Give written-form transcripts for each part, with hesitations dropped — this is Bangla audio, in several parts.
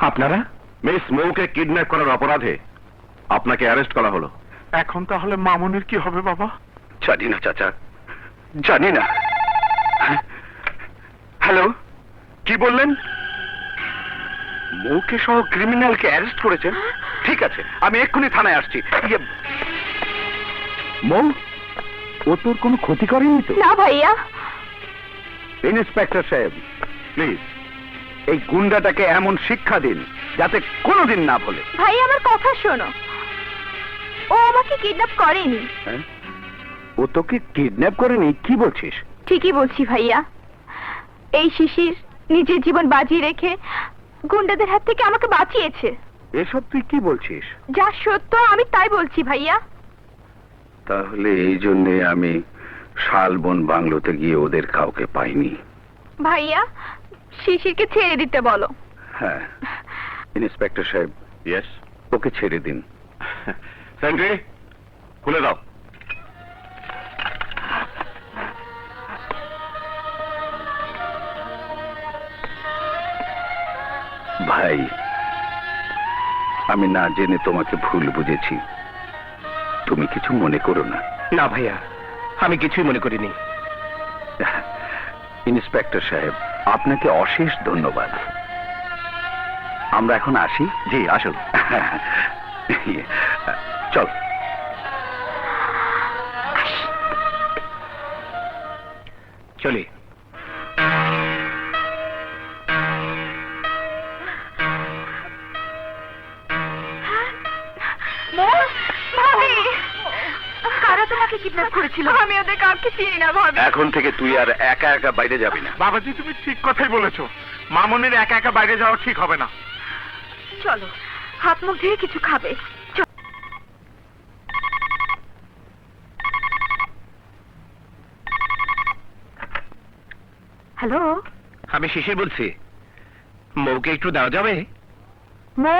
আপনারা? মিস মৌকে কিডন্যাপ করার অপরাধে আপনাকে অ্যারেস্ট করা হলো। এখন তাহলে মামুনের কি হবে বাবা? জানি না চাচা, জানি না। হ্যালো, কি বললেন? মৌকে সহ ক্রিমিনালকে অ্যারেস্ট করেছেন? ঠিক আছে, আমি এক্ষুনি থানায় আসছি। মৌ, ও তোর কোনো ক্ষতি করেনি তো? না ভাইয়া। ইন্সপেক্টর সাহেব, প্লিজ এই গুন্ডাটাকে এমন শিক্ষা দিন যাতে কোনোদিন না ভুলে। ভাই আমার কথা শোনো, ও আমাকে কিডন্যাপ করেনি। হ্যাঁ? ও তোকে কিডন্যাপ করেনি? কি বলছিস? ঠিকই বলছি ভাইয়া। এই শিশির নিজের জীবন বাজিয়ে রেখে গুন্ডাদের হাত থেকে আমাকে বাঁচিয়েছে। এসব তুই কি বলছিস? যা সত্য আমি তাই বলছি ভাইয়া। তাহলে এই জন্যে আমি শালবন বাংলোতে গিয়ে ওদের কাউকে পাইনি। ভাইয়া শিশিরকে ছেড়ে দিতে বলো। হ্যাঁ ইন্সপেক্টর সাহেব, ইয়েস, ওকে ছেড়ে দিন। সেন্ট্রি খুলে দাও। ভাই, আমি না জেনে তোমাকে ভুল বুঝেছি, তুমি কিছু মনে করো না। না ভাইয়া, আমি কিছুই মনে করিনি। ইন্সপেক্টর সাহেব, আপনাকে অশেষ ধন্যবাদ। আমরা এখন আসি? জি আসুন। চল। চলি। কারা তোমাকে কিডন্যাপ করেছিল? আমি ওদের কাউকে চিনি না ভাবি। এখন থেকে তুই আর একা একা বাইরে যাবি না। বাবাজি, তুমি ঠিক কথাই বলেছো। মামুনের একা একা বাইরে যাওয়া ঠিক হবে না। চলো হাত মুখ ধুয়ে কিছু খাবে। হ্যালো, আমি শিশির বলছি। মৌকে একটু দেওয়া যাবে? মো,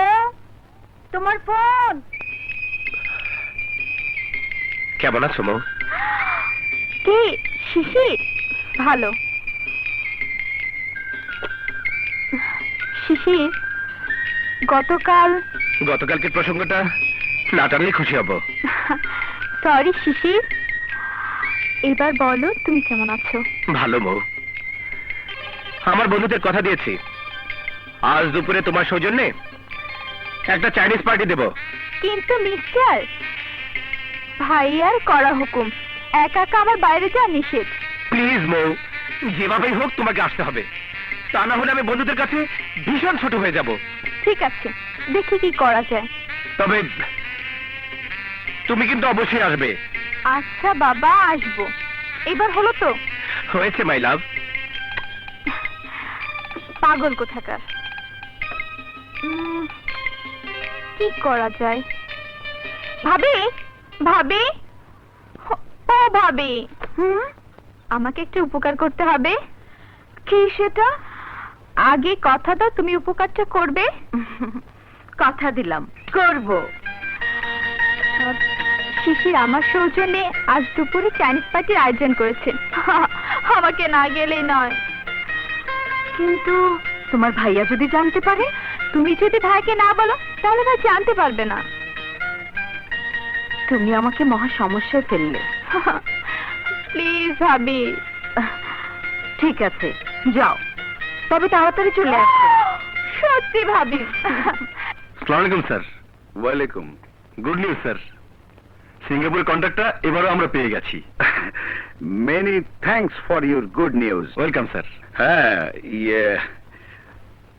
তোমার ফোন। কেমন আছো মৌ? কি শিশির? ভালো। শিশির, গতকালকে প্রসঙ্গটা না টানলে খুশি হব। সরি শিশির, এবার বলো তুমি কেমন আছো? ভালো মৌ। আমার বন্ধুদের কথা দিয়েছি, আজ দুপুরে তোমার সৌজন্যে একটা চাইনিজ পার্টি দেব। কিন্তু মিস্টার, ভাইয়ার করা হুকুম, একা একা আমার বাইরে যাওয়া নিষেধ। প্লিজ মৌ, যেভাবেই হোক তোমাকে আসতে হবে, তা না হলে আমি বন্ধুদের কাছে ভীষণ ছোট হয়ে যাব। ঠিক আছে, দেখি কি করা যায়। তবে তুমি কিন্তু অবশ্যই আসবে। আচ্ছা বাবা, আসবো। এবার হলো তো? হয়েছে মাই লাভ। পাগল কোথাকার। কি করা যায়? ভাবি, ভাবি, ও ভাবি, আমাকে একটু উপকার করতে হবে। কি সেটা? আগে কথা দাও তুমি উপকারটা করবে। কথা দিলাম, করব। শিশির আমার সৌজন্যে আজ দুপুরে চাইনিজ পার্টির আয়োজন করেছে। আমাকে না গেলেই নয়। কিন্তু তোমার ভাইয়া যদি জানতে পারে? তুমি যদি ভাইকে না বলো তাহলে ভাই জানতে পারবে না। তুমি আমাকে মহা সমস্যায় ফেললে। প্লিজ ভাবি। ঠিক আছে, যাও, তবে তাড়াতাড়ি চলে আসবে। সত্যি ভাবি। আসসালামু আলাইকুম স্যার। ওয়ালাইকুম। গুড নিউজ স্যার, সিঙ্গাপুরের কন্ট্রাক্টটা এবারও আমরা পেয়ে গেছি। Many thanks for your good news. Welcome sir. হ্যাঁ,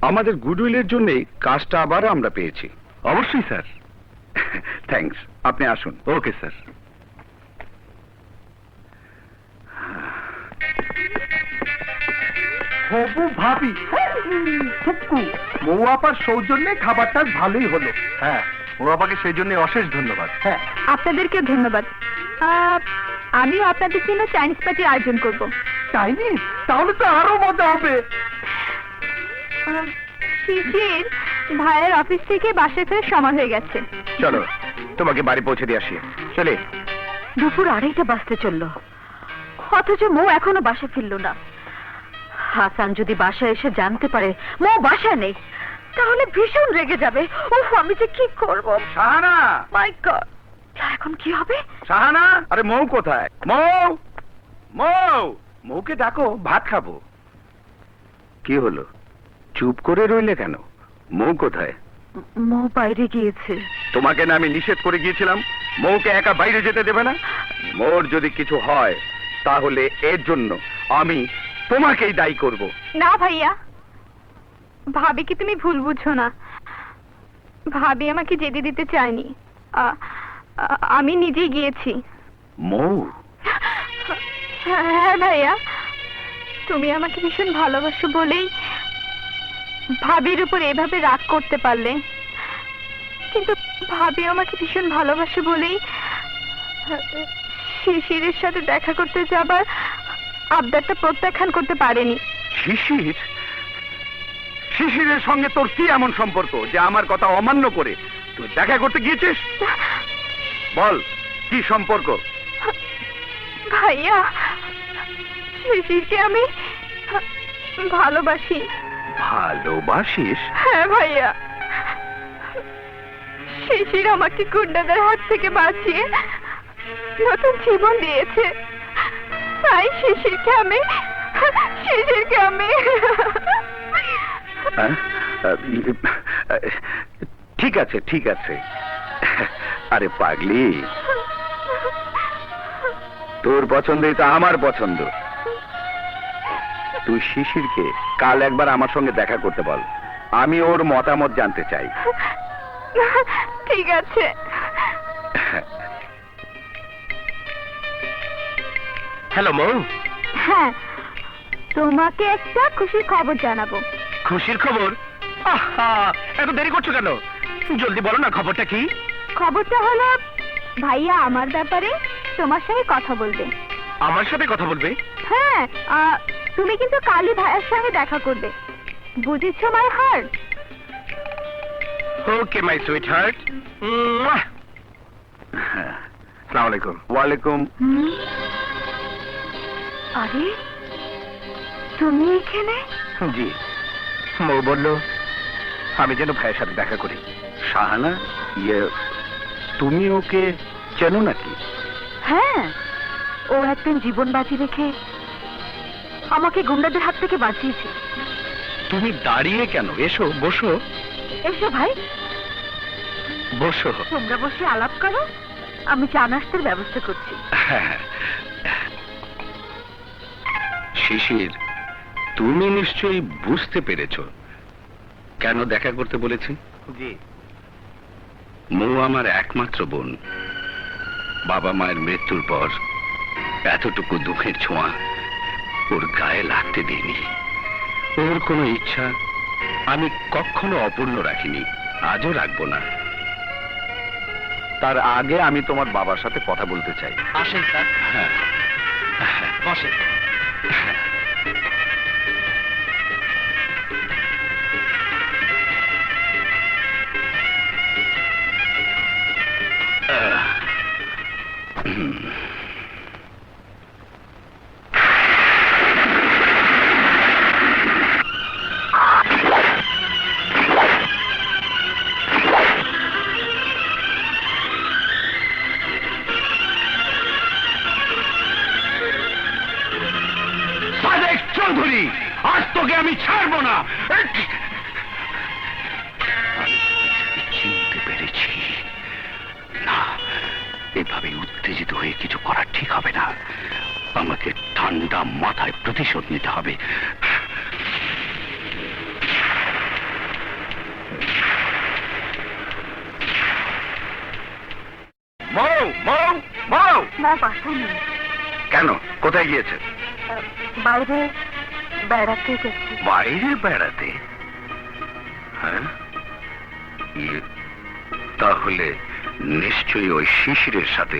আমাদের গুডউইলের জন্যে কাজটা আবার আমরা পেয়েছি। অবশ্যই স্যার। থ্যাঙ্কস, আপনি আসুন। Okay sir. হবু ভাবি, টুকু মৌ আপার সৌজন্যে খাবারটা ভালোই হলো। হ্যাঁ, ও বাবাকে সেই জন্য অশেষ ধন্যবাদ। হ্যাঁ, আপনাদেরকে ধন্যবাদ। আমিও আপনাদের জন্য চাইনিজ পার্টির আয়োজন করব। চাইনিজ? তাহলে তো আরো মজা হবে। শিশির, ভাইয়ের অফিস থেকে বাসায় ফেরার সময় হয়ে গেছে। চলো তোমাকে বাড়ি পৌঁছে দিয়ে আসি। চলে। দুপুর 2:30 বাজতে চললো, অথচ মৌ এখনো বাসা ফিরল না। হাসান যদি বাসায় এসে জানতে পারে মৌ বাসা নেই, তাহলে ভীষণ রেগে যাবে। উফ, আমি যে কি করব। শাহানা, মাই গড, এখন কি হবে? শাহানা, আরে মৌ কোথায়? মৌ, মৌ, মৌকে ডাকো, ভাত খাবো। কি হলো, চুপ করে রইলে কেন? মৌ কোথায়? মৌ বাইরে গিয়েছে। তোমাকে না আমি নিষেধ করে গিয়েছিলাম মৌকে একা বাইরে যেতে দেবে না? মোর যদি কিছু হয় তাহলে এর জন্য আমি তোমাকেই দায়ী করব। না ভাইয়া, ভাবি কি তুমি ভুল বুঝছো না? ভাবি আমাকে যেতে দিতে চায়নি। আমি নিজেই গিয়েছি। মৌ, হ্যাঁ ভাইয়া, তুমি আমাকে ভীষণ ভালোবাসো বলেই ভাবির উপর এভাবে রাগ করতে পারলে, কিন্তু ভাবি আমাকে ভীষণ ভালোবাসে বলেই শিশিরের সাথে দেখা করতে যাবার আবদারটা প্রত্যাখ্যান করতে পারেনি। শিশির? শিশিরের সঙ্গে তোর কি এমন সম্পর্ক যে আমার কথা অমান্য করে তুই দেখা করতে গিয়েছিস? বল, কি সম্পর্ক? ভাইয়া, শিশিরকে আমি ভালোবাসি। ভালোবাসিস? হ্যাঁ ভাইয়া, শিশির আমাকে গুন্ডাদের হাত থেকে বাঁচিয়ে নতুন জীবন দিয়েছে, তাই শিশিরকে আমি হ্যাঁ? ঠিক আছে, ঠিক আছে। আরে পাগলি, তোর পছন্দই তো আমার পছন্দ। তুই শিশিরকে কাল একবার আমার সঙ্গে দেখা করতে বল, আমি ওর মতামত জানতে চাই। ঠিক আছে। হ্যালো মৌ। হ্যাঁ, তোমাকে একটা খুশির খবর জানাবো। খুশির খবর? আহা, এত দেরি করছো কেন? জলদি বলো না, খবরটা কি? খবরটা হলো, ভাইয়া আমার ব্যাপারে তোমার সঙ্গে কথা বলবে। আমার সাথে কথা বলবে? হ্যাঁ, তুমি কিন্তু কালই ভাইয়ার সঙ্গে দেখা করবে, বুঝেছো my heart? Okay my sweet heart. আসসালামু আলাইকুম। ওয়ালাইকুম। আরে, তুমি এখানে? জি, মৌ বলল আমি যেন ভাইয়ের সাথে দেখা করি। শাহানা, তুমি ওকে চেনো নাকি? হ্যাঁ, ও একদিন জীবন বাজি রেখে আমাকে গুন্ডাদের হাত থেকে বাঁচিয়েছে। তুমি দাঁড়িয়ে কেন? এসো, বসো। এসো ভাই, বসো। তোমরা বসে আলাপ করো, আমি চা নাস্তার ব্যবস্থা করছি। শিশির, তুমি নিশ্চয়ই বুঝতে পেরেছো কেন দেখা করতে বলেছি? জি। মৌ আমার একমাত্র বোন। বাবা মায়ের মৃত্যুর পর এতটুকু দুঃখের ছোঁয়া ওর গায়ে লাগতে দিইনি। ওর কোনো ইচ্ছা আমি কখনো অপূর্ণ রাখিনি, আজও রাখবো না। তার আগে আমি তোমার বাবার সাথে কথা বলতে চাই। আসেন স্যার। হ্যাঁ, বসেন। সাদেক চৌধুরী, আজ তোকে আমি ছাড়বো না। আমি চিনতে পেরেছি না, এভাবে উত্তেজিত হয়ে কিছু করা ঠিক হবে না। আমাকে ঠান্ডা মাথায় প্রতিশোধ নিতে হবে। মৌ, মৌ, মৌ! না, বাসা নেই, কেন, কোথায় গিয়েছে? বাইরে বেড়াতে গেছি। বাইরে বেড়াতে? হ্যাঁ, তাহলে নিশ্চয়ই ওই শিশিরের সাথে।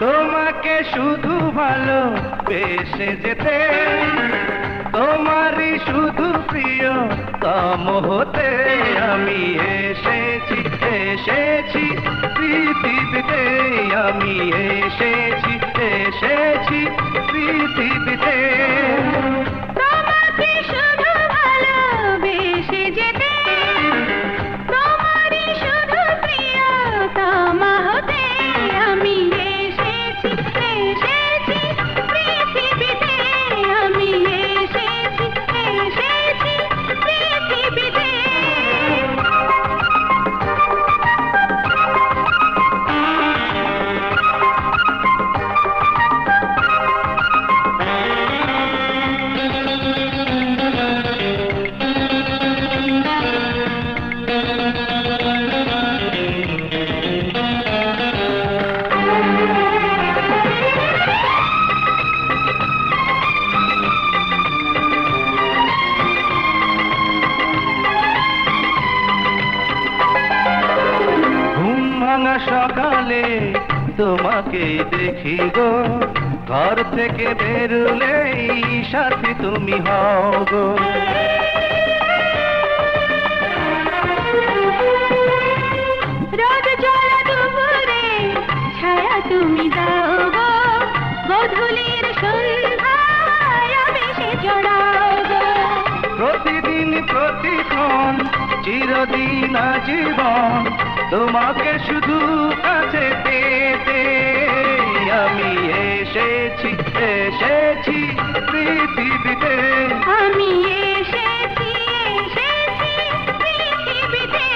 তোমাকে শুধু ভালো বেসে যেতে, তোমারই শুধু প্রিয় তম হতে আমি এসেছি, এসেছি পৃথিবীতে, আমি এসেছি, এসেছি পৃথিবীতে। তোমাকে শুধু ভালোবেসে যেতে, তোমারই শুধু প্রিয়তম হতে আমি এসেছি, এসেছি পৃথিবীতে, আমি এসেছি, এসেছি পৃথিবীতে। ঘুম ভাঙা সকালে তোমাকে দেখি গো, ঘর থেকে বেরুলেই সাথী তুমি হও গো। রোদ জ্বলা দুপুরে ছায়া তুমি দাও গো, গোধূলির সন্ধ্যায় আবেশে জড়াও গো। প্রতিদিন প্রতিক্ষণ চিরদিন আজীবন তোমাকে শুধু কাছে পেতে আমি এসেছি, এসেছি পৃথিবীতে, আমি এসেছি, এসেছি পৃথিবীতে।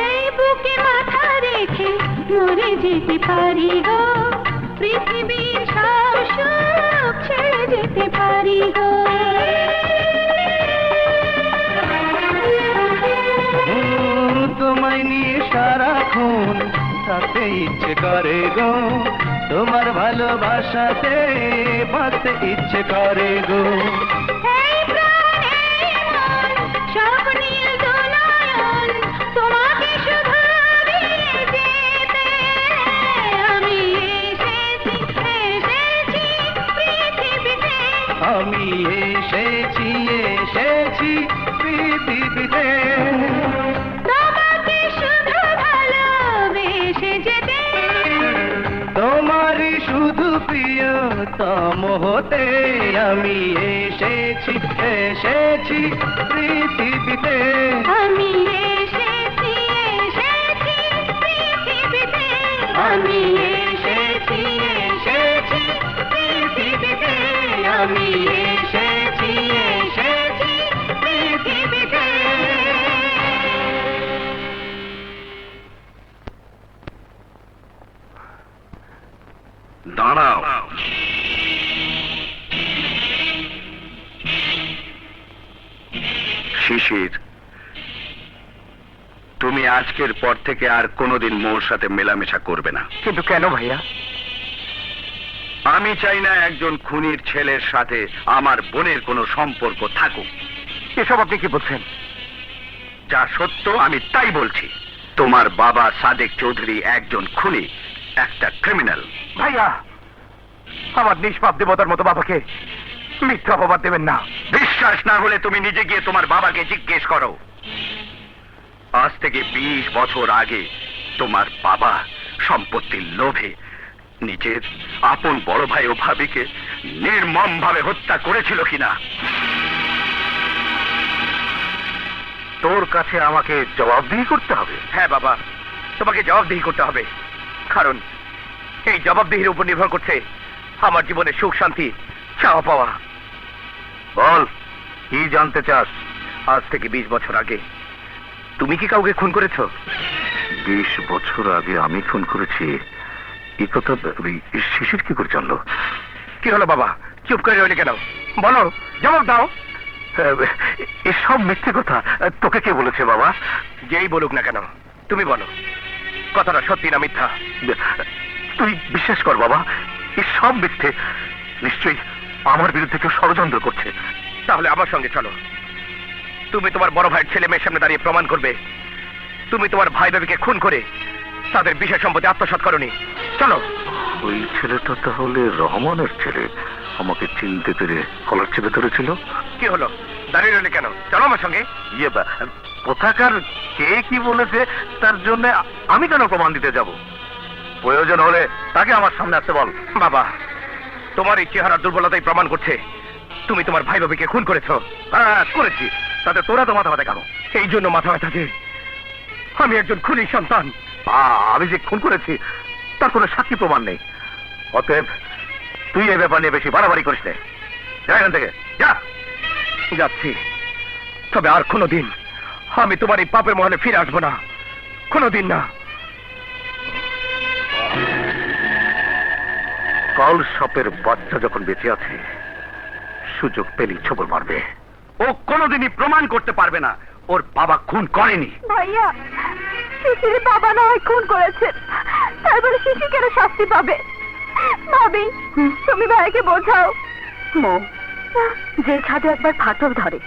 এই বুকে মাথা রেখে মরে যেতে পারি গো, পৃথিবীর সব সুখ ছেড়ে যেতে পারি গো। তোমায় নিয়ে সারাক্ষণ থাকতে ইচ্ছে করে গো, তোমার ভালোবাসাতে বাঁচতে ইচ্ছে করে গো। এই প্রাণ, এই মন, সব নীল দুনয়ন, তোমাকে শুধু দিয়ে যেতে আমি এসেছি, এসেছি পৃথিবীতে, আমি এসেছি, এসেছি পৃথিবীতে। তোমাকে শুধু ভালোবেসে যেতে, তোমারই শুধু প্রিয়তম হতে আমি এসেছি, এসেছি পৃথিবীতে, আমি এসেছি, এসেছি পৃথিবীতে, আমি এসেছি, এসেছি পৃথিবীতে, আমি এসেছি, এসেছি পৃথিবীতে। দাঁড়াও, শিশির, তুমি আজকের পর থেকে আর কোনোদিন মোর সাথে মেলামেশা করবে না। কিন্তু কেন ভাইয়া? আমি চাই না একজন খুনির ছেলের সাথে আমার বোনের কোনো সম্পর্ক থাকুক। এসব আপনি কি বলছেন? যা সত্য আমি তাই বলছি। তোমার বাবা সাদেক চৌধুরী একজন খুনি, একটা ক্রিমিনাল। ভাইয়া, আমার নিষ্পাপ দেবতার মতো বাবাকে মিথ্যা অপবাদ দেবেন না। বিশ্বাস না হলে তুমি নিজে গিয়ে তোমার বাবাকে জিজ্ঞেস করো। আজ থেকে 20 বছর আগে তোমার বাবা সম্পত্তির লোভে নিজের আপন বড় ভাই ও ভাবিকে নির্মম ভাবে হত্যা করেছিল কিনা। তোর কাছে আমাকে জবাবদিহি করতে হবে? হ্যাঁ বাবা, তোমাকে জবাবদিহি করতে হবে, কারণ এই জবাবদিহির উপর নির্ভর করছে আমার জীবনের সুখ শান্তি চাওয়া পাওয়া। বল, কি জানতে চাস? আজ থেকে 20 বছর আগে তুমি কি কাউকে খুন করেছো? 20 বছর আগে আমি খুন করেছি এই কথা শিশির কি করে জানলো? কি হলো বাবা, চুপ করে রইলে কেন? বলো, জবাব দাও। এসব মিথ্যে কথা তোকে কে বলেছে বাবা? যেই বলুক না কেন, তুমি বলো কথাটা সত্যি না মিথ্যা? তুই বিশ্বাস কর বাবা, এসব মিথ্যে। নিশ্চয়ই আমার বিরুদ্ধে কেউ ষড়যন্ত্র করছে। তাহলে আমার সঙ্গে চলো। তুমি তোমার বড় ভাইয়ের ছেলে মেয়ের সামনে দাঁড়িয়ে প্রমাণ করবে তুমি তোমার ভাই ভাবিকে খুন করে তাদের বিশেষ সম্পত্তি আত্মসাৎ করনি। চলো। ওই ছেলেটা তাহলে রহমানের ছেলে, আমাকে চিনতে পেরে কলার চেপে ধরেছিল। কি হলো, দাঁড়িয়ে রইলে কেন? চলো আমার সঙ্গে। কোথাকার কে কি বলেছে তার জন্য আমি কেন প্রমাণ দিতে যাব? প্রয়োজন হলে তাকে আমার সামনে আসতে বল। বাবা, তোমার এই চেহারার দুর্বলতাই প্রমাণ করছে তুমি তোমার ভাই ভাবিকে খুন করেছো। হ্যাঁ করেছি, তাতে তোরা তো মাথা ব্যথা কেন? এই জন্য মাথা ব্যথা যে আমি একজন খুনি সন্তান। আমি যে খুন করেছি তার কোনো সাক্ষী প্রমাণ নেই। অতএব তুই এই ব্যাপার নিয়ে বেশি বাড়াবাড়ি করিস না। যা এখান থেকে, যা। যাচ্ছি, তবে আর কোনোদিন আমি তোমার এই পাপের মহলে ফিরে আসবো না, কোনোদিন না। কাল সাপের বাচ্চা যখন বেঁচে আছে, সুযোগ পেলেই ছবল মারবে। ও কোনোদিনই প্রমাণ করতে পারবে না ওর বাবা খুন করেনি। ভাইয়া, শিশির বাবা না হয় খুন করেছে, তাই বলে শিশির কেন শাস্তি পাবে? ভাবি, তুমি ভাইকে বোঝাও। যে ছাদে একবার ফাটল ধরে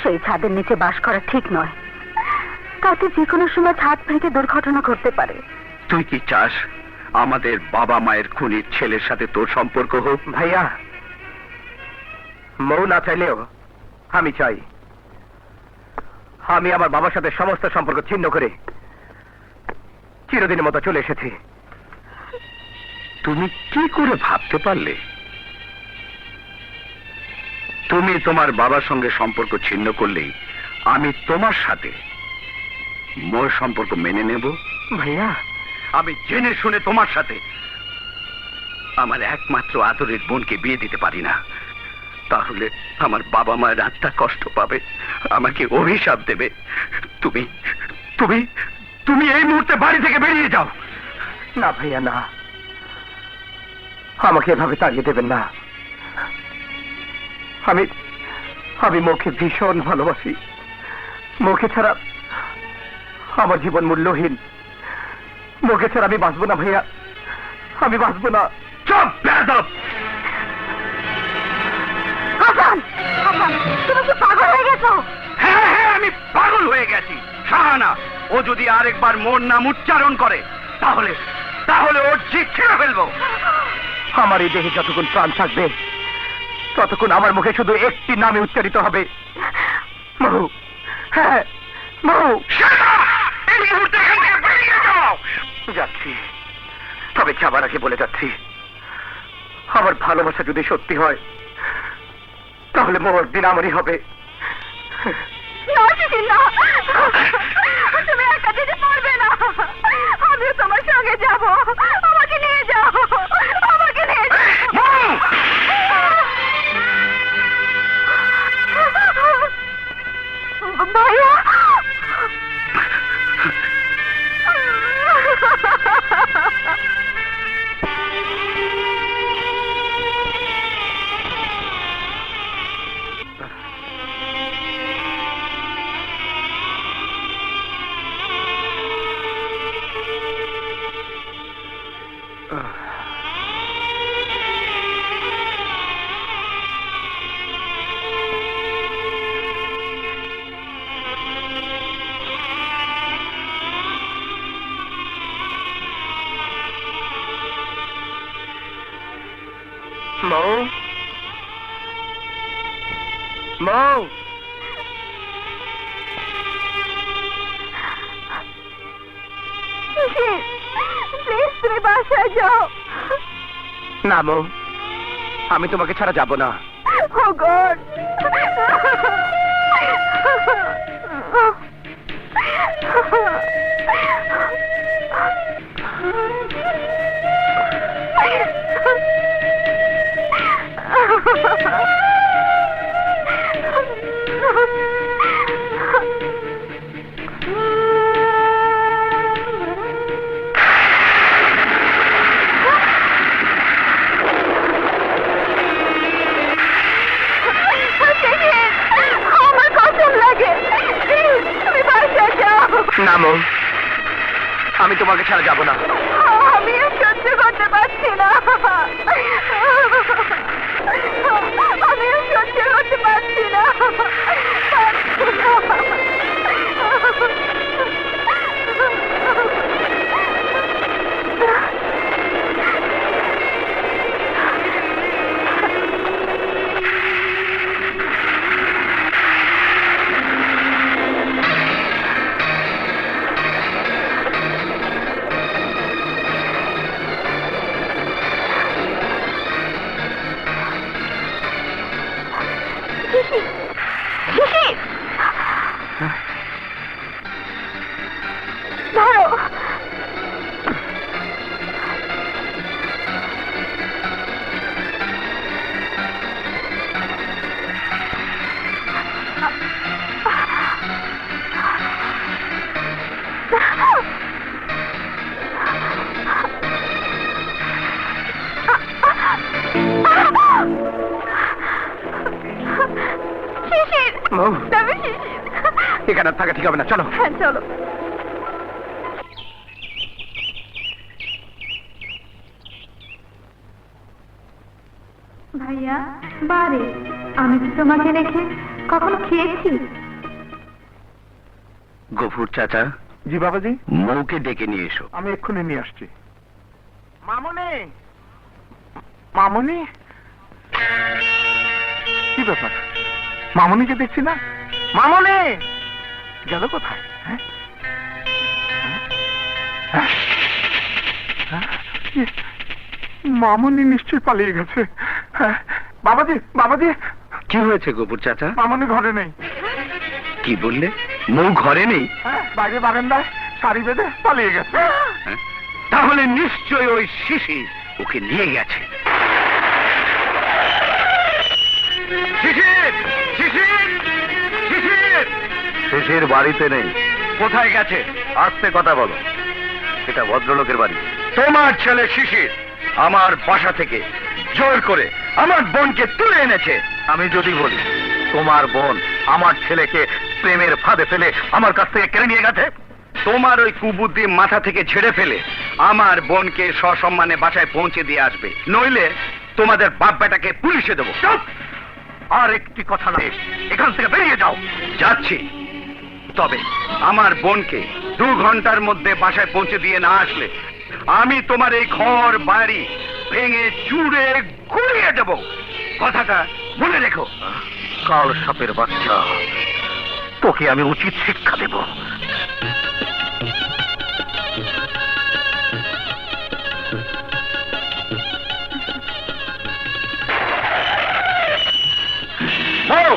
সেই ছাদের নিচে বাস করা ঠিক নয়। তাতে যে কোনো সময় ছাদ ভেঙে দুর্ঘটনা ঘটতে পারে। তুই কি চাস আমাদের বাবা মায়ের খুনির ছেলের সাথে তোর সম্পর্ক হোক? ভাইয়া, মৌ না চাইলেও আমি চাই। আমি আমার বাবার সাথে সমস্ত সম্পর্ক ছিন্ন করে চিরদিনের মতো চলে এসেছি। তুমি কি করে ভাবতে পারলে তুমি তোমার বাবার সঙ্গে সম্পর্ক ছিন্ন করলেই আমি তোমার সাথে মোর সম্পর্ক মেনে নেব? ভাইয়া, আমি জেনে শুনে তোমার সাথে আমার একমাত্র আদরের বোনকে বিয়ে দিতে পারি না। তাহলে আমার বাবা মায়ের আত্মা কষ্ট পাবে, আমাকে অভিশাপ দেবে। তুমি তুমি তুমি এই মুহূর্তে বাড়ি থেকে বেরিয়ে যাও। না ভাইয়া, না, আমাকে এভাবে তাড়িয়ে দেবেন না। আমি মৌকে ভীষণ ভালোবাসি। মৌকে ছাড়া আমার জীবন মূল্যহীন। মৌকে ছাড়া আমি বাঁচবো না ভাইয়া, আমি বাঁচবো না। চুপ বেয়াদব! হাসান, হাসান, তুমি কি পাগল হয়ে গেছো? হ্যাঁ হ্যাঁ, আমি পাগল হয়ে গেছি। শাহানা, ও যদি আরেকবার মোর নাম উচ্চারণ করে তাহলে তাহলে ওর জিভ ছিঁড়ে ফেলবো। আমার এই দেহে যতক্ষণ প্রাণ থাকবে ততক্ষণ আমার মুখে শুধু একটি নামে উচ্চারিত হবে, মৌ। হ্যাঁ, মৌ। এই মুহূর্তে এখান থেকে বেরিয়ে যাও। যাচ্ছি, তবে যাবার আগে বলে যাচ্ছি, আমার ভালোবাসা যদি সত্যি হয় তাহলে মোর দিন আমারই হবে। না শিশির, না, তুমি একা যেতে পারবে না। আমিও তোমার সঙ্গে যাব। আমাকে নিয়ে যাও, আমাকে নিয়ে যাও। ভাইয়া, মৌ, মৌ। শিশির, প্লিজ তুমি বাসায় যাও। না মৌ, আমি তোমাকে ছাড়া যাব না। Oh God! আমি তোমাকে ছাড়া যাব না। আমিও সহ্য করতে পারছি না, আমিও সহ্য করতে পারছি না। ধরো। শিশির, মৌ, তবে শিশির। এখানে আর থাকা ঠিক হবে না, চলো। হ্যাঁ চলো। ভাইয়া বারে, আমি কি তোমাকে রেখে কখনো খেয়েছি? গফুর চাচা, জি বাবাজি, মৌকে ডেকে নিয়ে এসো। আমি এক্ষুনি নিয়ে আসছি। মামনি, মামনি, কি ব্যাপার? মামনিকে দেখছি না। মামনি গেল কোথায়? হ্যাঁ? হ্যাঁ? হ্যাঁ? মামনি নিশ্চয়ই পালিয়ে গেছে। হ্যাঁ, বাবাজি, বাবাজি, কি হয়েছে গফুর চাচা? মামনি ঘরে নেই। কি বললে? মৌ ঘরে নেই? হ্যাঁ, বাইরে বারান্দায় শাড়ি বেঁধে পালিয়ে গেছে। হ্যাঁ? তাহলে নিশ্চয় ওই শিশির ওকে নিয়ে গেছে। শিশির! শিশির! শিশির! শিশির বাড়িতে নেই। কোথায় গেছে? আস্তে কথা বলো। এটা ভদ্রলোকের বাড়ি। তোমার ছেলে শিশির আমার বাসা থেকে জোর করে আমার বোনকে তুলে এনেছে। আমি যদি বলি তোমার বোন আমার ছেলেকে প্রেমের ফাঁদে ফেলে আমার কাছ থেকে কেড়ে নিয়ে গেছে, তোমার ওই কুবুদ্ধি মাথা থেকে ছেড়ে ফেলে আমার বোনকে সসম্মানে বাসায় পৌঁছে দিয়ে আসবে, নইলে তোমাদের বাপ বেটাকে পুলিশে দেবো। চুপ! আর একটি কথা না, এখান থেকে বেরিয়ে যাও। যাচ্ছি, তবে আমার বোনকে 2 ঘন্টার মধ্যে বাসায় পৌঁছে দিয়ে না আসলে আমি তোমার এই ঘর বাড়ি ভেঙে চুড়ে গুড়িয়ে দেব। কথাটা মনে রেখো। কাল সাপের বাচ্চা, তোকে আমি উচিত শিক্ষা দেব। বউ!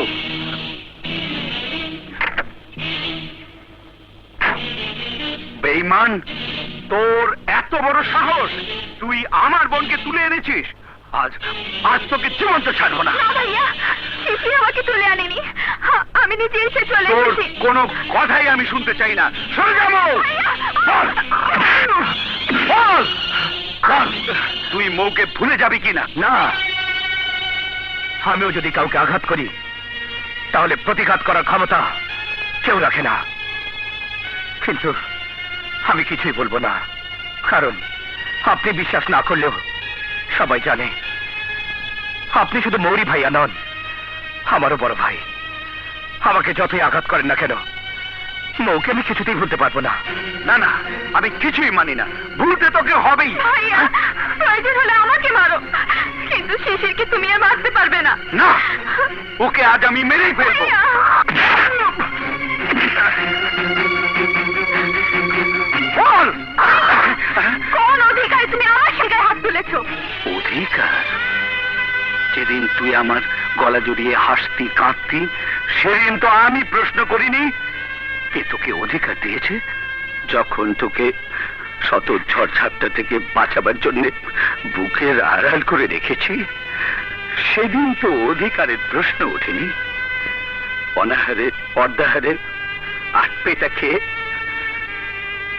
বেঈমান, তোর এত বড় সাহস, তুই আমার বোনকে তুলে এনেছিস। আজ আজ তোকে জীবন্ত ছাড়বো না। না ভাইয়া, শিশির আমাকে তুলে আনেনি, আমি নিজে এসে চলে তোর এসেছি। কোনো কথাই আমি শুনতে চাই না। সরে যাও! বল! বল! বল! তুই মৌকে ভুলে যাবি কিনা? না, আমিও যদি কাউকে আঘাত করি তাহলে প্রতিঘাত করার ক্ষমতা কেউ রাখে না। কিন্তু আমি কিছুই বলবো না, কারণ আপনি বিশ্বাস না করলেও সবাই জানে আপনি শুধু মৌরি ভাইয়া নন, আমারও বড় ভাই। আমাকে যতই আঘাত করেন না কেন, মৌকে আমি কিছুতেই ভুলতে পারবো না। না না, আমি কিছুই মানি না। ভুলতে তোকে হবেই। ভাইয়া, প্রয়োজন হলে আমাকে মারো, কিন্তু শিশিরকে তুমি আর মারতে পারবে না। না, ওকে আজ আমি মেরেই ফেলবো। ভাইয়া! বল! কোন অধিকারে তুমি আমার শিকায় হাত তুলেছো? অধিকার? যেদিন তুই আমার গলা জড়িয়ে হাসতি কাঁদতি সেদিন তো আমি প্রশ্ন করিনি কে তোকে অধিকার দিয়েছে। যখন তোকে শত ঝড়ঝাপটা থেকে বাঁচাবার জন্য বুকের আড়াল করে রেখেছি সেদিন তো অধিকারের প্রশ্ন ওঠেনি। অনাহারে অর্ধাহারে আট পেটা খেয়ে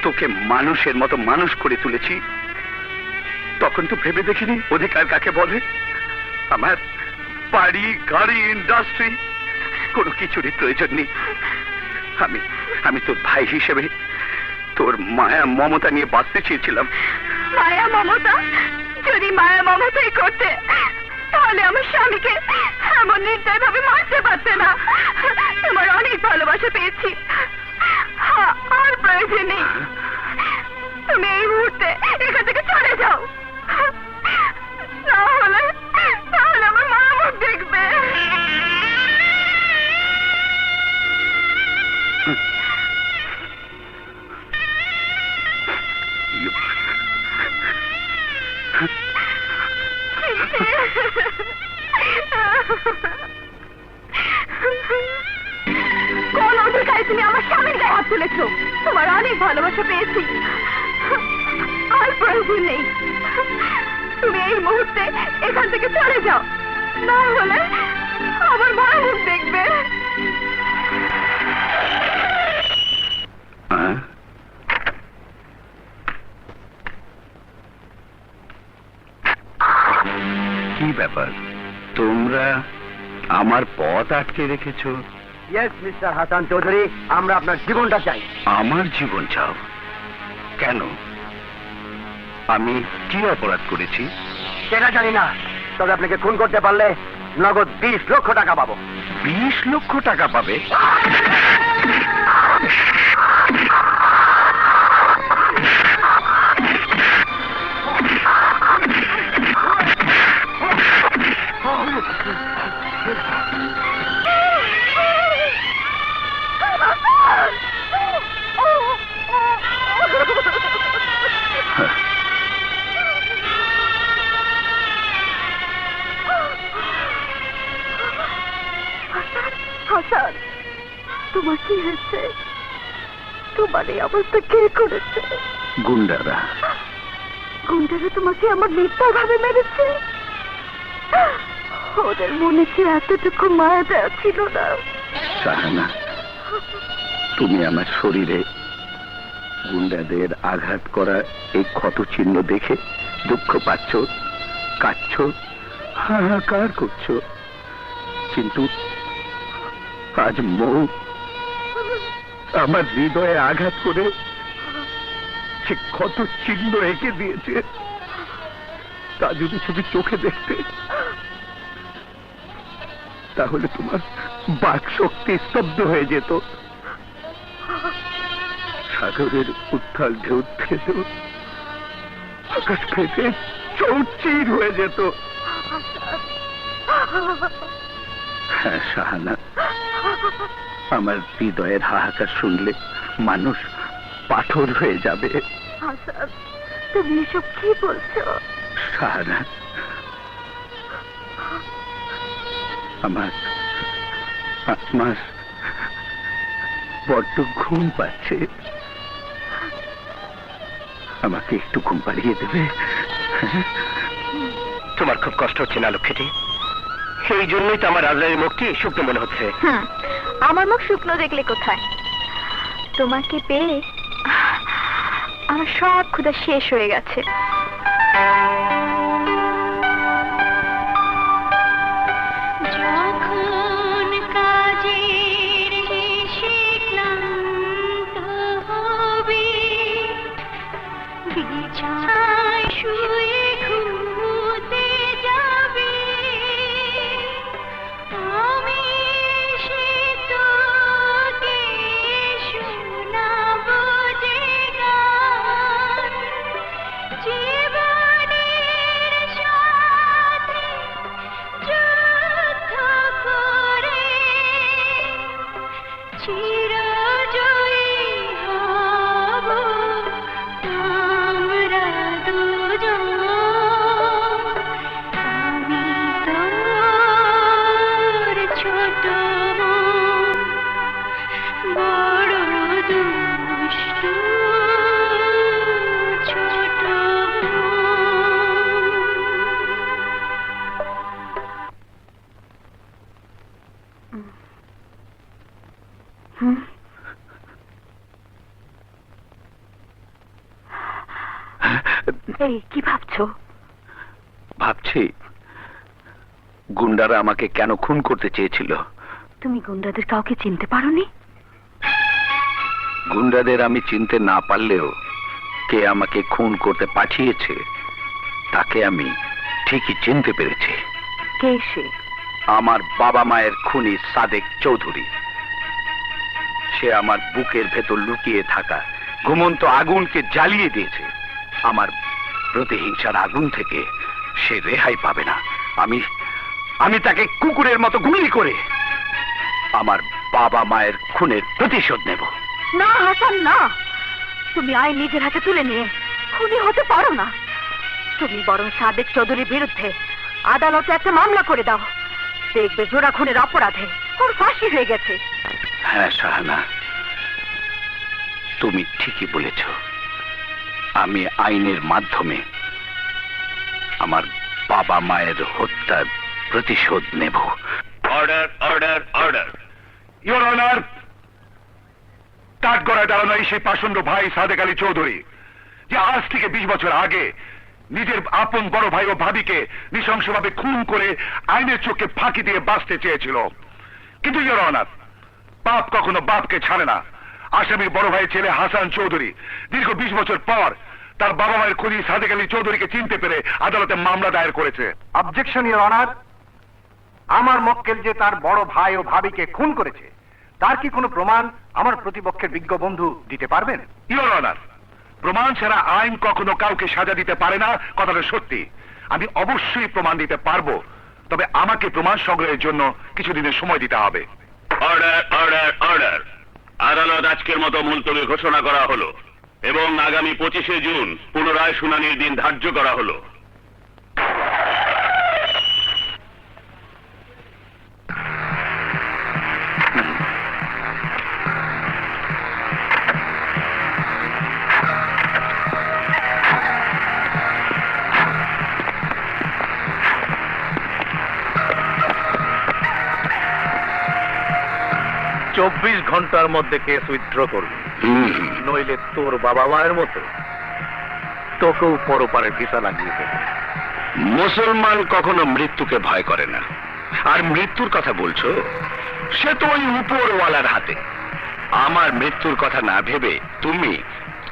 তোকে মানুষের মতো মানুষ করে তুলেছি, তখন তো ভেবে দেখিনি অধিকার কাকে বলে। আমার বাড়ি গাড়ি ইন্ডাস্ট্রি কোনো কিছুরই প্রয়োজন নেই। আমি তোর ভাই হিসেবে তোর মায়া মমতা নিয়ে বাঁচতে চেয়েছিলাম। মায়া মমতা? যদি মায়া মমতাই করতে তাহলে আমার স্বামীকে এমন নির্দয় ভাবে মারতে পারতে না। তোমার অনেক ভালোবাসা পেয়েছি, আর প্রয়োজন নেই। তুমি এই মুহূর্তে এখান থেকে চলে যাও, তাহলে আমার মা মুখ দেখবে। কোন অধিকারে তুমি আমার স্বামীর গায়ে হাত তুলেছো? তোমার অনেক ভালোবাসা পেয়েছি, আর প্রয়োজন নেই। তুমি এই মুহূর্তে এখান থেকে চলে যাও, না হলে আমার মা মুখ দেখবে। কি ব্যাপার, তোমরা আমার পথ আটকে রেখেছো? ইয়েস মিস্টার হাসান চৌধুরী, আমরা আপনার জীবনটা চাই। আমার জীবন চাও কেন? আমি কি অপরাধ করেছি? সেটা জানি না, তবে আপনাকে খুন করতে পারলে নগদ 20 লক্ষ টাকা পাবো। 20 লক্ষ টাকা পাবে? হাসান, তোমার কি হয়েছে? তোমার এই অবস্থা কে করেছে? গুন্ডারা। গুন্ডারা তোমাকে আমার নির্দয় ভাবে মেরেছে? ওদের মনে কি এতটুকু মায়া দেওয়া ছিল না? শাহানা, তুমি আমার শরীরে গুন্ডাদের আঘাত করা এই ক্ষত চিহ্ন দেখে দুঃখ পাচ্ছ, কাঁদছ, হাহাকার করছো, কিন্তু আজ মৌ আমার হৃদয়ে আঘাত করে সে ক্ষত চিহ্ন এঁকে দিয়েছে। তা যদি তুমি চোখে দেখতে, তাহলে তোমার বাক শক্তি স্তব্ধ হয়ে যেত। সাগরের উত্তাল ঢেউ খেত, আকাশ ফেটে চৌচির হয়ে যেত। হ্যাঁ শাহানা, আমার হৃদয়ের হাহাকার শুনলে মানুষ পাথর হয়ে যাবে। হাসান, তুমি এসব কি বলছো? শাহানা, আমার বড্ড ঘুম পাচ্ছে, আমাকে একটু ঘুম পাড়িয়ে দেবে? তোমার খুব কষ্ট হচ্ছে না লক্ষ্মীটি? সেই জন্যই তো আমার রাজধানীর মুখটি শুকনো মনে হচ্ছে। আমার মুখ শুকনো দেখলে কোথায়? তোমাকে পেয়ে আমার সব ক্ষুধা শেষ হয়ে গেছে। যখন কাজের শেষে ক্লান্ত হবে, বিছানায় শুয়ে ঘুমোতে যাবে, আমি সে তোকে শোনাবো যে গান, জীবনের সাথে যুদ্ধ করে চিরজয়ী হব আমরা দুজন। আমি তোর ছোট মন, বড় দুষ্ট ছোট মন। এই কি ভাবছো? ভাবছি গুন্ডারা আমাকে কেন খুন করতে চেয়েছিল। তুমি গুন্ডাদের কাউকে চিনতে পারোনি? গুন্ডাদের আমি চিনতে না পারলেও কে আমাকে খুন করতে পাঠিয়েছে তাকে আমি ঠিকই চিনতে পেরেছি। কে সে? আমার বাবা মায়ের খুনি সাদেক চৌধুরী। সে আমার বুকের ভেতর লুকিয়ে থাকা ঘুমন্ত আগুনকে জ্বালিয়ে দিয়েছে। আমার প্রতিহিংসার আগুন থেকে সে রেহাই পাবে না। আমি তাকে কুকুরের মতো গুলি করে আমার বাবা মায়ের খুনের প্রতিশোধ নেব। না হাসান, না, তুমি আইন নিজের হাতে তুলে নিয়ে খুনি হতে পারো না। তুমি বরং সাদেক চৌধুরীর বিরুদ্ধে আদালতে একটা মামলা করে দাও। দেখবে জোড়া খুনের অপরাধে ওর ফাঁসি হয়ে গেছে। হ্যাঁ শাহানা, তুমি ঠিকই বলেছ। আমি আইনের মাধ্যমে আমার বাবা মায়ের হত্যার প্রতিশোধ নেব। Order, order, order. Your honour, কাঠগড়ায় দাঁড়ানো এই সেই পাষণ্ড ভাই সাদেক আলী চৌধুরী, যে আজ থেকে 20 বছর আগে নিজের আপন বড় ভাই ও ভাবিকে নৃশংসভাবে খুন করে আইনের চোখে ফাঁকি দিয়ে বাঁচতে চেয়েছিল। কিন্তু ইওর অনার, পাপ কখনো বাপকে ছাড়ে না। আসামির বড় ভাইয়ের ছেলে হাসান চৌধুরী দীর্ঘ 20 বছর পর তার বাবা মায়ের খুনি সাদেক আলী চৌধুরীকে চিনতে পেরে আদালতে মামলা দায়ের করেছে। অবজেকশন ইওর অনার, আমার মক্কেল যে তার বড় ভাই ও ভাবিকে খুন করেছে তার কি কোনো প্রমাণ আমার প্রতিপক্ষের বিজ্ঞ বন্ধু দিতে পারবেন? ইওর অনার, প্রমাণ ছাড়া আইন কখনো কাউকে সাজা দিতে পারে না, কথাটা সত্যি। আমি অবশ্যই প্রমাণ দিতে পারবো, তবে আমাকে প্রমাণ সংগ্রহের জন্য কিছুদিনের সময় দিতে হবে। Order, order, order. আদালত আজকের মতো মুলতবি ঘোষণা করা হলো এবং আগামী 25শে জুন পুনরায় শুনানির দিন ধার্য করা হলো। চব্বিশ ঘন্টার মধ্যে কেস উইথড্র করবি, নইলে তোর বাবা মায়ের মতো তোকেও পরপারের ভিসা লাগিয়ে দেবে। মুসলমান কখনো মৃত্যুকে ভয় করে না। আর মৃত্যুর কথা বলছো, সে তো ওই উপরওয়ালার হাতে। আমার মৃত্যুর কথা না ভেবে তুমি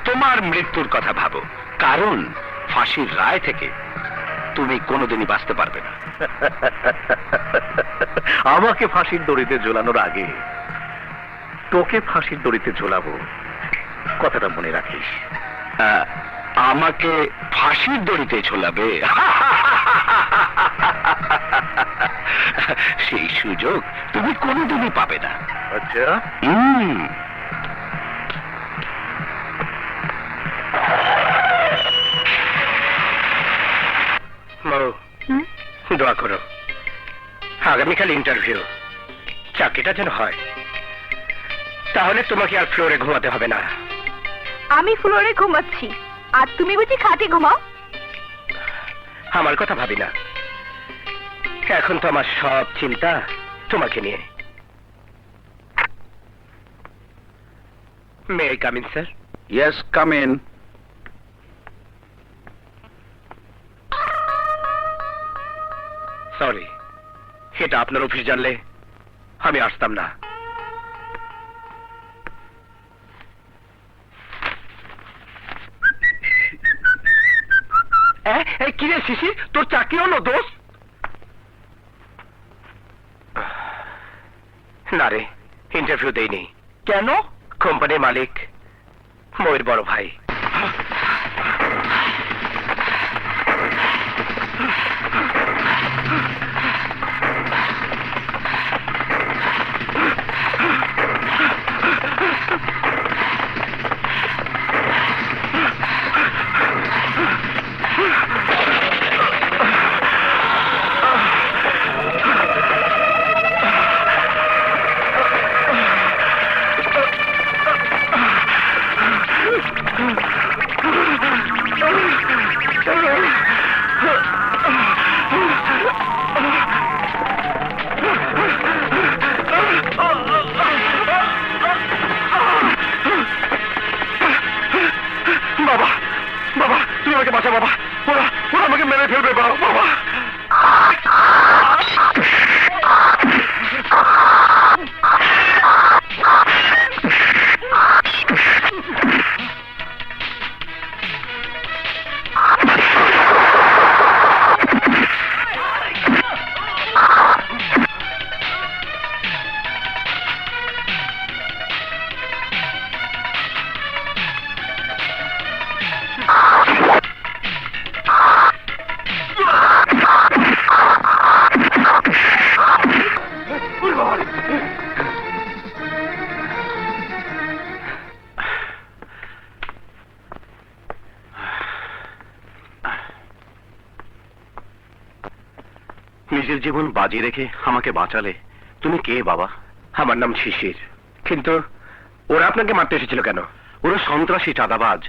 তোমার মৃত্যুর কথা ভাবো, কারণ ফাঁসির রায় থেকে তুমি কোনোদিনই বাঁচতে পারবে না। আমাকে ফাঁসির দড়িতে ঝোলানোর আগে তোকে ফাঁসির দড়িতে ঝোলাবো, কথাটা মনে রাখিস। আমাকে ফাঁসির দড়িতে ঝোলাবে? সেই সুযোগ তুমি কোনোদিনই পাবে না। আচ্ছা, দোয়া করো, আগামীকাল ইন্টারভিউ, চাকরিটা যেন হয়। তাহলে তোমাকে আর ফ্লোরে ঘুমাতে হবে না। আমি ফ্লোরে ঘুমাচ্ছি আর তুমি বুঝি খাটে ঘুমাও? আমার কথা ভাবি না, এখন তো আমার সব চিন্তা তোমাকে নিয়ে। May I come in, sir? Yes, come in. Sorry, এটা আপনার অফিস জানলে আমি আসতাম না। কি রে শিশির, তোর চাকরি হলো দোষ? না রে, ইন্টারভিউ দেইনি। কেন? কোম্পানির মালিক ময়ূর বড় ভাই। নিজের জীবন বাজি রেখে আমাকে বাঁচালে। তুমি কে বাবা? আমার নাম শিশির। কিন্তু ওরা আপনাকে মারতে এসেছিল কেন? ওরা সন্ত্রাসী, চাঁদাবাজ।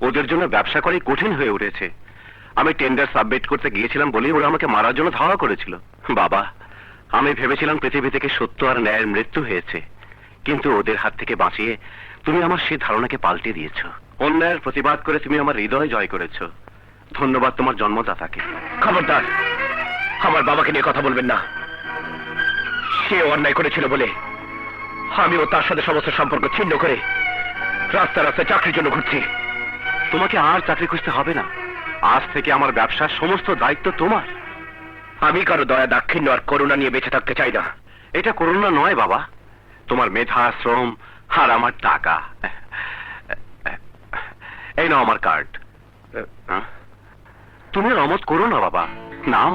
ওদের জন্য ব্যবসা করাই কঠিন হয়ে উঠেছে। আমি টেন্ডার সাবমিট করতে গিয়েছিলাম বলেই ওরা আমাকে মারার জন্য ধাওয়া করেছিল। বাবা, আমি ভেবেছিলাম পৃথিবী থেকে সত্য আর ন্যায়ের মৃত্যু হয়েছে, কিন্তু ওদের হাত থেকে বাঁচিয়ে তুমি আমার সেই ধারণাকে পাল্টে দিয়েছো। অন্যায়ের প্রতিবাদ করে তুমি আমার হৃদয় জয় করেছো। ধন্যবাদ তোমার জন্মদাতাকে। খবরদার, আমার বাবাকে নিয়ে কথা বলবেন না। সে অন্যায় করেছিল বলে আমিও তার সাথে সমস্ত সম্পর্ক ছিন্ন করে রাস্তায় রাস্তায় চাকরির জন্য ঘুরছি। তোমাকে আর চাকরি খুঁজতে হবে না। আজ থেকে আমার ব্যবসার সমস্ত দায়িত্ব তোমার। আমি কারো দয়া দাক্ষিণ্য আর করুণা নিয়ে বেঁচে থাকতে চাই না। এটা করুণা নয় বাবা, তোমার মেধা, শ্রম আর আমার টাকা। এই নাও আমার কার্ড। তুমি রমত করো না বাবা, নাও।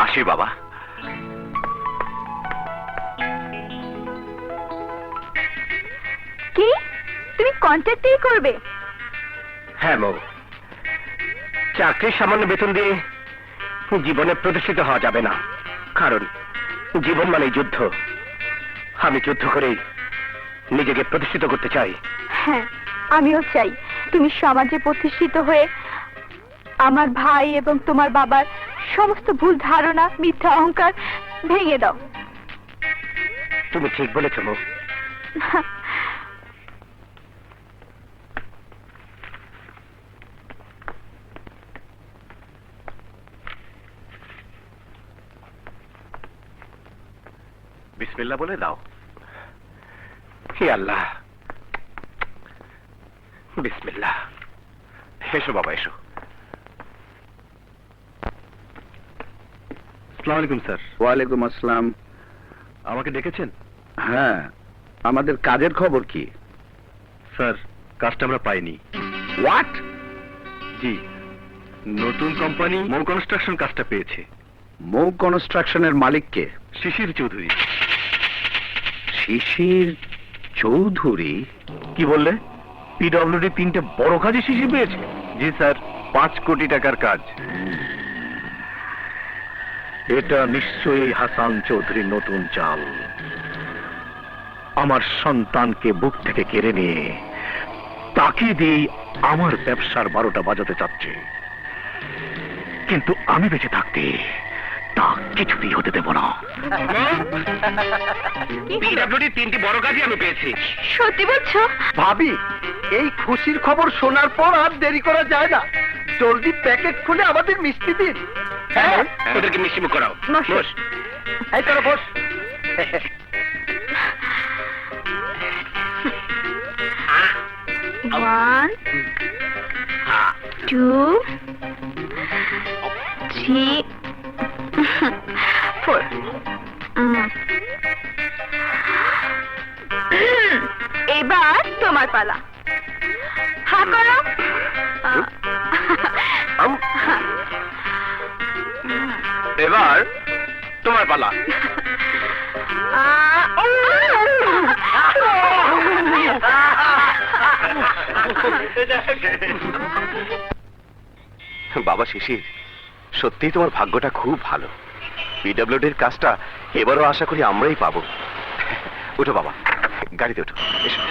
আসি বাবা। কি তুমি কন্ট্রাক্টই করবে? হ্যাঁ মৌ, চাকরির সামান্য বেতন দিয়ে জীবনে প্রতিষ্ঠিত হওয়া যাবে না। কারণ জীবন মানে যুদ্ধ। আমি যুদ্ধ করেই নিজেকে প্রতিষ্ঠিত করতে চাই। হ্যাঁ, আমিও চাই তুমি সমাজে প্রতিষ্ঠিত হয়ে আমার ভাই এবং তোমার বাবার সমস্ত ভুল ধারণা, মিথ্যা অহংকার ভেঙে দাও। তুমি ঠিক বলেছ মৌ। বিসমিল্লাহ বলে দাও। হে আল্লাহ, বিসমিল্লাহ। এসো বাবা, এসো। আসসালামু আলাইকুম স্যার। ওয়ালাইকুম আসসালাম। আমাকে ডেকেছেন? হ্যাঁ, আমাদের কাজের খবর কি? স্যার, কাজটা আমরা পাইনি। হোয়াট? জি, নতুন কোম্পানি মৌ কনস্ট্রাকশন কাজটা পেয়েছে। মৌ কনস্ট্রাকশনের মালিককে? শিশির চৌধুরী। শিশির চৌধুরী? কি বললে? পিডব্লিউডি 3টে বড় কাজে শিশির পেয়েছে? জি স্যার, 5 কোটি টাকার কাজ। এটা নিশ্চয়ই হাসান চৌধুরীর নতুন চাল। আমার সন্তানকে বুক থেকে কেড়ে নিয়ে তাকে দিয়ে আমার ব্যবসার 12টা বাজাতে চাচ্ছে। কিন্তু আমি বেঁচে থাকতে তা কিছুতেই হতে দেব না। পিডব্লিউডি 3টি বড় কাজই আমি পেয়েছি। সত্যি বলছো? ভাবি, এই খুশির খবর শোনার পর আর দেরি করা যায় না। জলদি প্যাকেট খুলে আমাদের মিষ্টি দিন। হ্যাঁ, ওদেরকে মিষ্টি মুখ করাও। বসো। বস। এই তোরা বস। 1 2 3 4 এবার তোমার পালা। হা করো। এবার তোমার পালা। বাবা শিশির, সত্যিই তোমার ভাগ্যটা খুব ভালো। পিডব্লিউডির কাজটা এবারও আশা করি আমরাই পাবো। উঠো বাবা, গাড়িতে উঠো, এসো।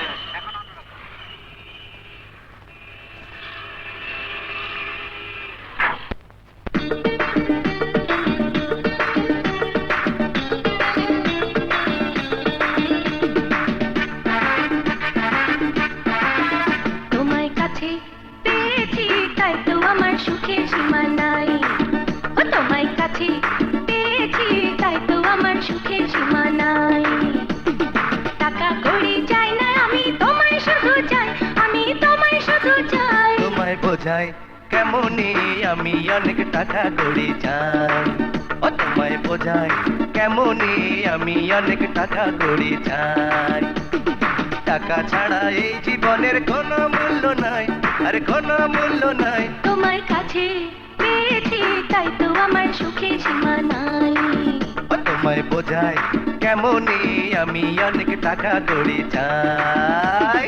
তোমায় কাছে পেয়েছি তাই তো আমার সুখের সীমা নাই। ও তোমায় কাছে পেয়েছি তাই তো আমার সুখের সীমা নাই। টাকা কড়ি চাই না আমি, তোমায় শুধু চাই, আমি তোমায় শুধু চাই। তোমায় বোঝাই কেমনে আমি অনেক টাকা কড়ি চাই। ও তোমায় বোঝাই কেমনে আমি অনেক টাকা কড়ি চাই। টাকা ছাড়া এই জীবনের কোনো মূল্য নাই, আর কোনো মূল্য নাই। তোমায় কাছে পেয়েছি তাই তো আমার সুখের সীমা নাই। ও তোমায় বোঝাই কেমনে আমি অনেক টাকা কড়ি চাই।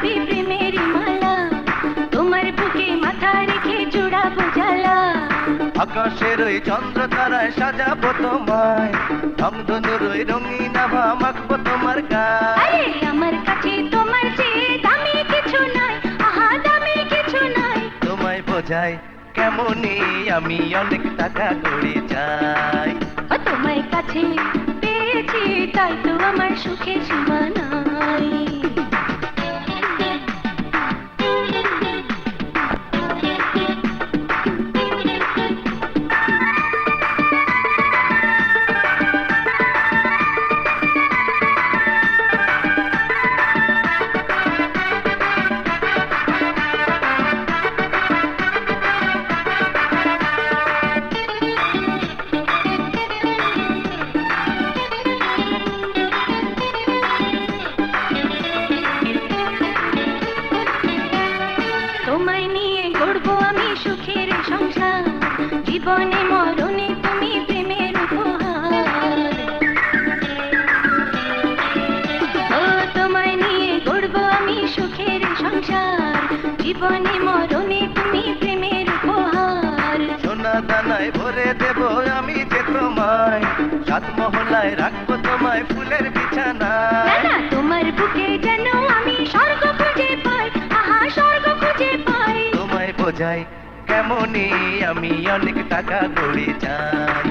সবই প্রেমের মালা তোমার বুকে মাথা রেখে জোড়াবো জ্বালা আকাশের ওই চন্দ্র তারায় সাজাবো তোমায় রংধনুর ওই রঙিন আভা মাখবো তোমার গায়ে আরে আমার কাছে তোমার চেয়ে দামি কিছু নাই আহা দামি কিছু নাই তোমায় বোঝাই কেমনই আমি অনেক টাকা করে চাই ও তোমায় কাছে পেয়েছি তাই তো আমার সুখে সীমা নাই তোমায় নিয়ে গড়বো আমি সুখের সংসার জীবনে মরণে তুমি প্রেমের উপহার ও তোমায় নিয়ে গড়বো আমি সুখের সংসার জীবনে মরণে তুমি প্রেমের উপহার সোনা দানায় ভরে দেব আমি যে তোমায় সাত মহলায় রাখবো তোমায় ফুলের বিছানা না না তোমার বুকে যেন আমি স্বর্গ খুঁজে পাই আহা স্বর্গ খুঁজে পাই তোমায় বোঝাই কেমনই আমি অনেক টাকা করে চাই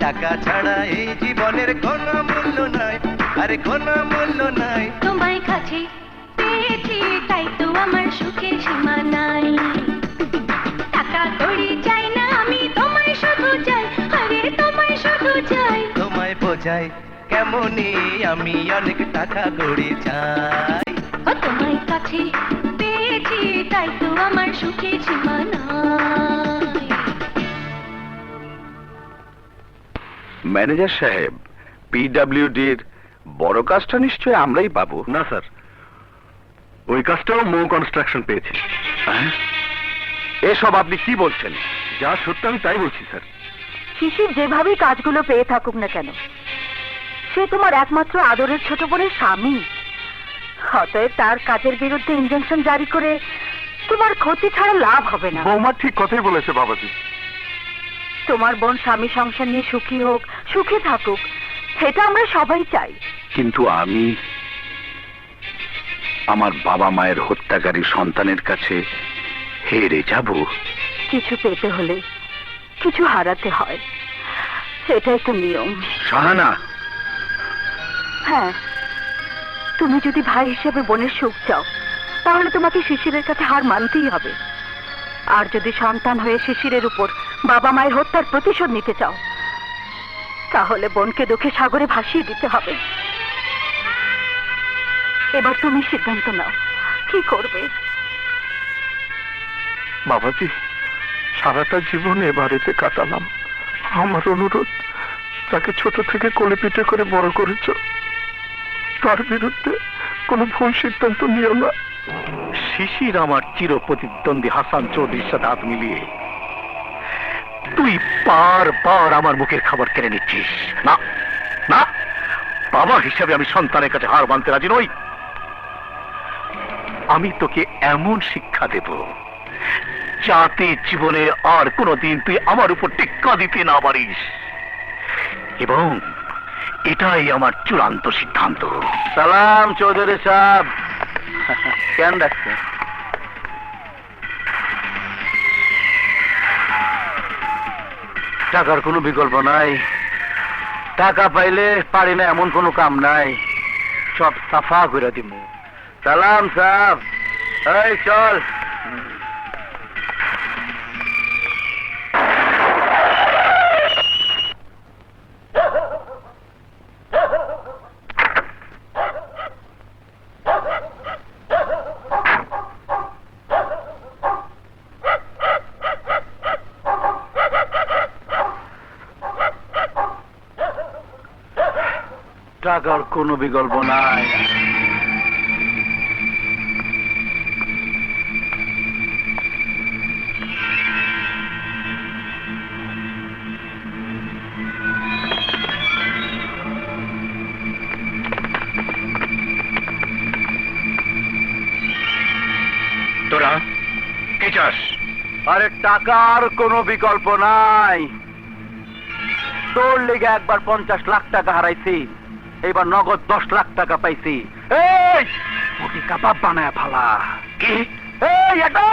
টাকা ছাড়া এই জীবনের কোনো মূল্য নাই আরে কোনো মূল্য নাই তোমায় কাছে পেয়েছি তাই তো আমার সুখের সীমা নাই টাকা কড়ি চাই না আমি তোমায় শুধু চাই আরে তোমায় শুধু চাই তোমায় বোঝাই কেমনই আমি অনেক টাকা করে চাই ও তোমায় কাছে পেয়েছি তাই তো আমার সুখের সীমা নাই ম্যানেজার সাহেব, পিডব্লিউডির বড় কাজটা নিশ্চয় আমরাই পাবো। না স্যার, ওই কাজটাও মৌ কনস্ট্রাকশন পেয়েছে। হ্যাঁ? এসব আপনি কি বলছেন? যা সত্য আমি তাই বলছি স্যার। শিশির যেভাবেই কাজগুলো পেয়ে থাকুক না কেন, সে তোমার একমাত্র আদরের ছোট বোনের স্বামী। অতএব তার কাজের বিরুদ্ধে ইনজাংশন জারি করে তোমার ক্ষতি ছাড়া লাভ হবে না। বৌমা ঠিক কথাই বলেছে বাবাজি। তোমার বোন স্বামী সংসার নিয়ে সুখী হোক, সুখে থাকুক, সেটা আমরা সবাই চাই। কিন্তু আমি আমার বাবা মায়ের হত্যাকারী সন্তানের কাছে হেরে যাব। কিছু পেতে হলে কিছু হারাতে হয়, সেটাই তো নিয়ম। শাহানা, হ্যাঁ, তুমি যদি ভাই হিসেবে বোনের সুখ চাও, তাহলে তোমাকে শিশিরের কাছে হার মানতেই হবে। আর যদি সন্তান হয়ে শিশিরের উপর বাবা মায়ের হত্যার প্রতিশোধ নিতে চাও, তাহলে বোনকে দুঃখে সাগরে ভাসিয়ে দিতে হবে। এবার তুমি সিদ্ধান্ত নাও, কি করবে? বাবাজি, সারাটা জীবন এ বাড়িতে কাটালাম। আমার অনুরোধ, তাকে ছোট থেকে কোলে পিঠে করে বড় করেছ, তার বিরুদ্ধে কোনো ভুল সিদ্ধান্ত নিও না। শিশির আমার চির প্রতিদ্বন্দ্বী হাসান চৌধুরীর সাথে হাত মিলিয়ে তুই বারবার আমার মুখের খাবার কেড়ে নিচ্ছিস। না না, বাবা হিসাবে আমি সন্তানের কাছে হার মানতে রাজি নই। আমি তোকে এমন শিক্ষা দেব যাতে জীবনে আর কোনোদিন তুই আমার উপর টিক্কা দিতে না পারিস, এবং এটাই আমার চূড়ান্ত সিদ্ধান্ত। সালাম চৌধুরী সাহেব। কেন ডাকছে? টাকার কোনো বিকল্প নাই। টাকা পাইলে পারি না এমন কোনো কাম নাই, সব সাফা করে দিব। সালাম সাহেব, এই চল। টাকার কোনো বিকল্প নাই। কি চাস? আরে টাকার কোনো বিকল্প নাই। তোর লেগে একবার 50 লাখ টাকা হারাইছি, এবার নগদ 10 লাখ টাকা পাইছি। এই মোটি কাবাব বানায় ফালা। কি? এই এটা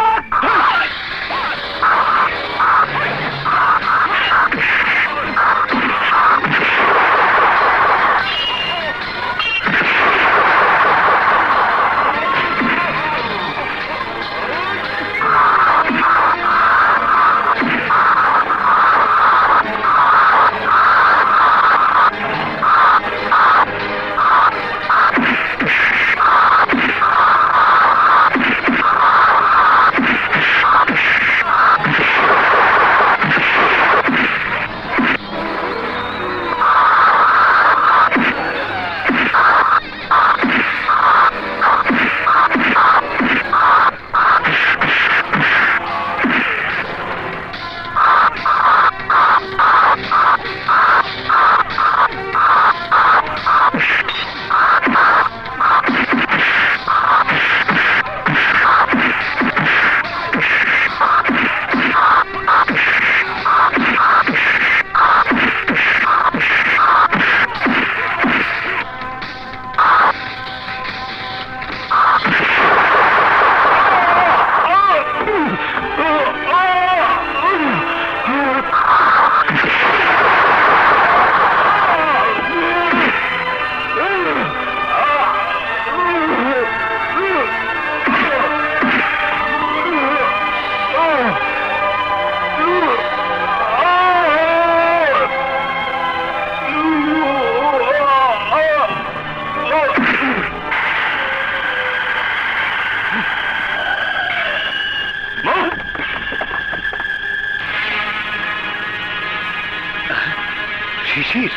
শিশির,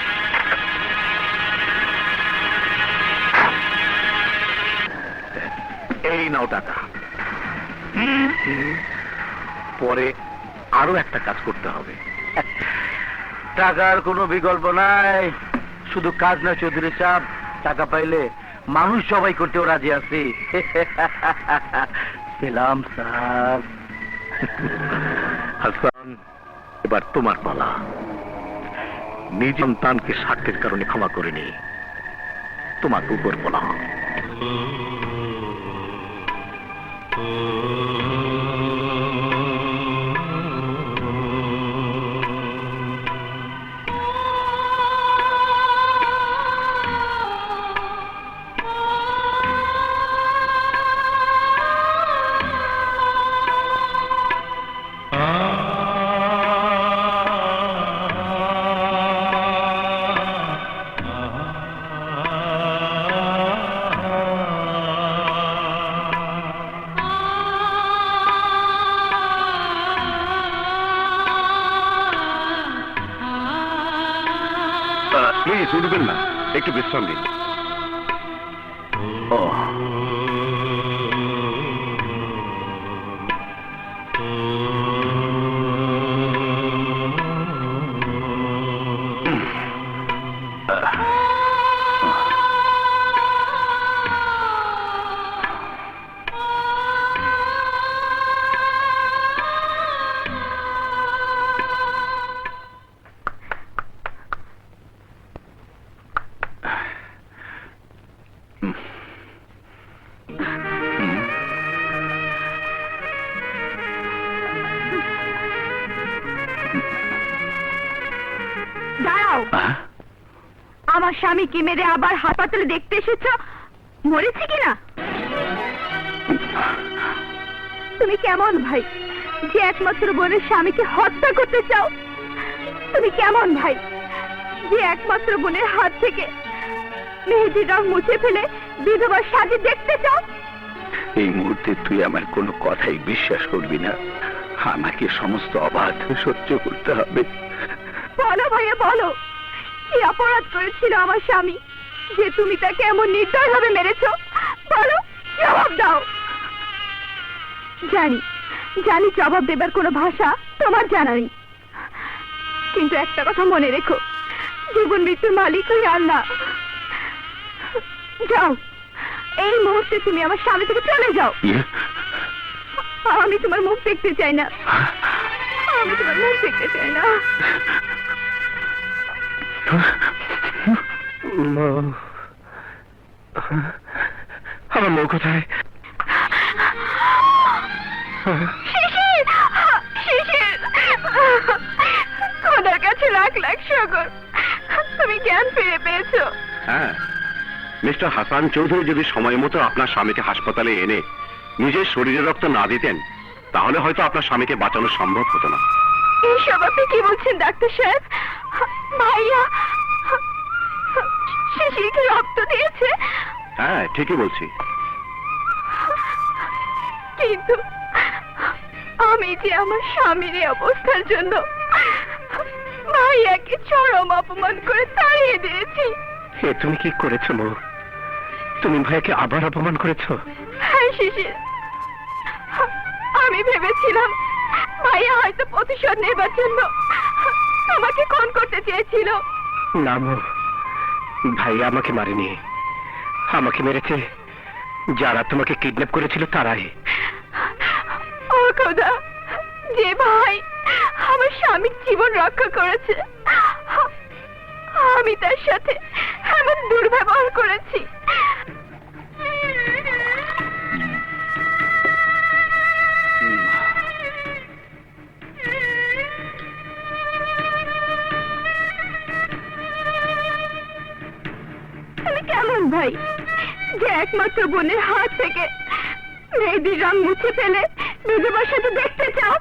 এই নাও টাকা। পরে আরো একটা কাজ করতে হবে। টাকার কোনো বিকল্প নাই, শুধু কাজ না চৌধুরী সাহেব। টাকা পাইলে মানুষ সবাই করতেও রাজি আছি। সালাম সাহেব। হাসান, এবার তোমার পালা। নিজ সন্তানকে স্বার্থের কারণে ক্ষমা করেনি, তোমাকে উপর বলা। প্লিজ উঠবেন না, একটু বিশ্রাম নিন। দাঁড়াও, আমার স্বামীকে মেরে আবার হাসপাতালে দেখতে এসেছ, মরেছে কিনা? তুমি কেমন ভাই যে একমাত্র বোনের স্বামীকে হত্যা করতে চাও? তুমি কেমন ভাই যে একমাত্র বোনের হাত থেকে মেহেদির রং মুছে ফেলে বিধবার সাজে দেখতে চাও? এই মুহূর্তে তুই আমার কোনো কথাই বিশ্বাস করবি না, আমাকে সমস্ত অবাধ সহ্য করতে হবে। বলো ভাইয়া বলো, কি অপরাধ করেছিল আমার স্বামী যে তুমি তাকে এমন নির্দয় ভাবে মেরেছো? বলো, জবাব দাও। জানি জানি জবাব দেবার কোনো ভাষা তোমার জানা নেই, কিন্তু একটা কথা মনে রেখো, জীবন মৃত্যুর মালিক হই আল্লাহ। যাও, এই মুহূর্তে তুমি আমার স্বামী থেকে চলে যাও। আমি তোমার মুখ দেখতে চাই না, আমি তোমার মুখ দেখতে চাই না। আমার মৌ কোথায়? শিশির, শিশির, খোদার কাছে লাখ লাখ শুকর, তুমি জ্ঞান ফিরে পেয়েছো। হ্যাঁ, মিস্টার হাসান চৌধুরী যদি সময় মতো আপনার স্বামীকে হাসপাতালে এনে নিজের শরীরের রক্ত না দিতেন, তাহলে হয়তো আপনার স্বামীকে বাঁচানো সম্ভব হতো না। এইসব আপনি কি বলছেন ডাক্তার সাহেব? ভাইয়া শিশিরকে রক্ত দিয়েছে? হ্যাঁ, ঠিকই বলছি। কিন্তু আমি যে আমার স্বামীর এই অবস্থার জন্য ভাইয়াকে চরম অপমান করে তাড়িয়ে দিয়েছি। এ তুমি কি করেছো মৌ? তুমি ভাইকে আবার অপমান করেছো? হ্যাঁ শিশির, আমি ভেবেছিলাম ভাইয়া হয়তো প্রতিশোধ নেবার জন্য তোমাকে খুন করতে চেয়েছিল। না মৌ, ভাইয়া আমাকে মারেনি, আমাকে মেরেছে যারা তোমাকে কিডন্যাপ করেছিল তারাই। ও খোদা, যে ভাই আমার স্বামীর জীবন রক্ষা করেছে, আমি তার সাথে এমন দুর্ব্যবহার করেছি। তুমি কেমন ভাই যে একমাত্র বোনের হাত থেকে মেহেদির রং মুছে ফেলে বিধবার সাথে দেখতে চাও?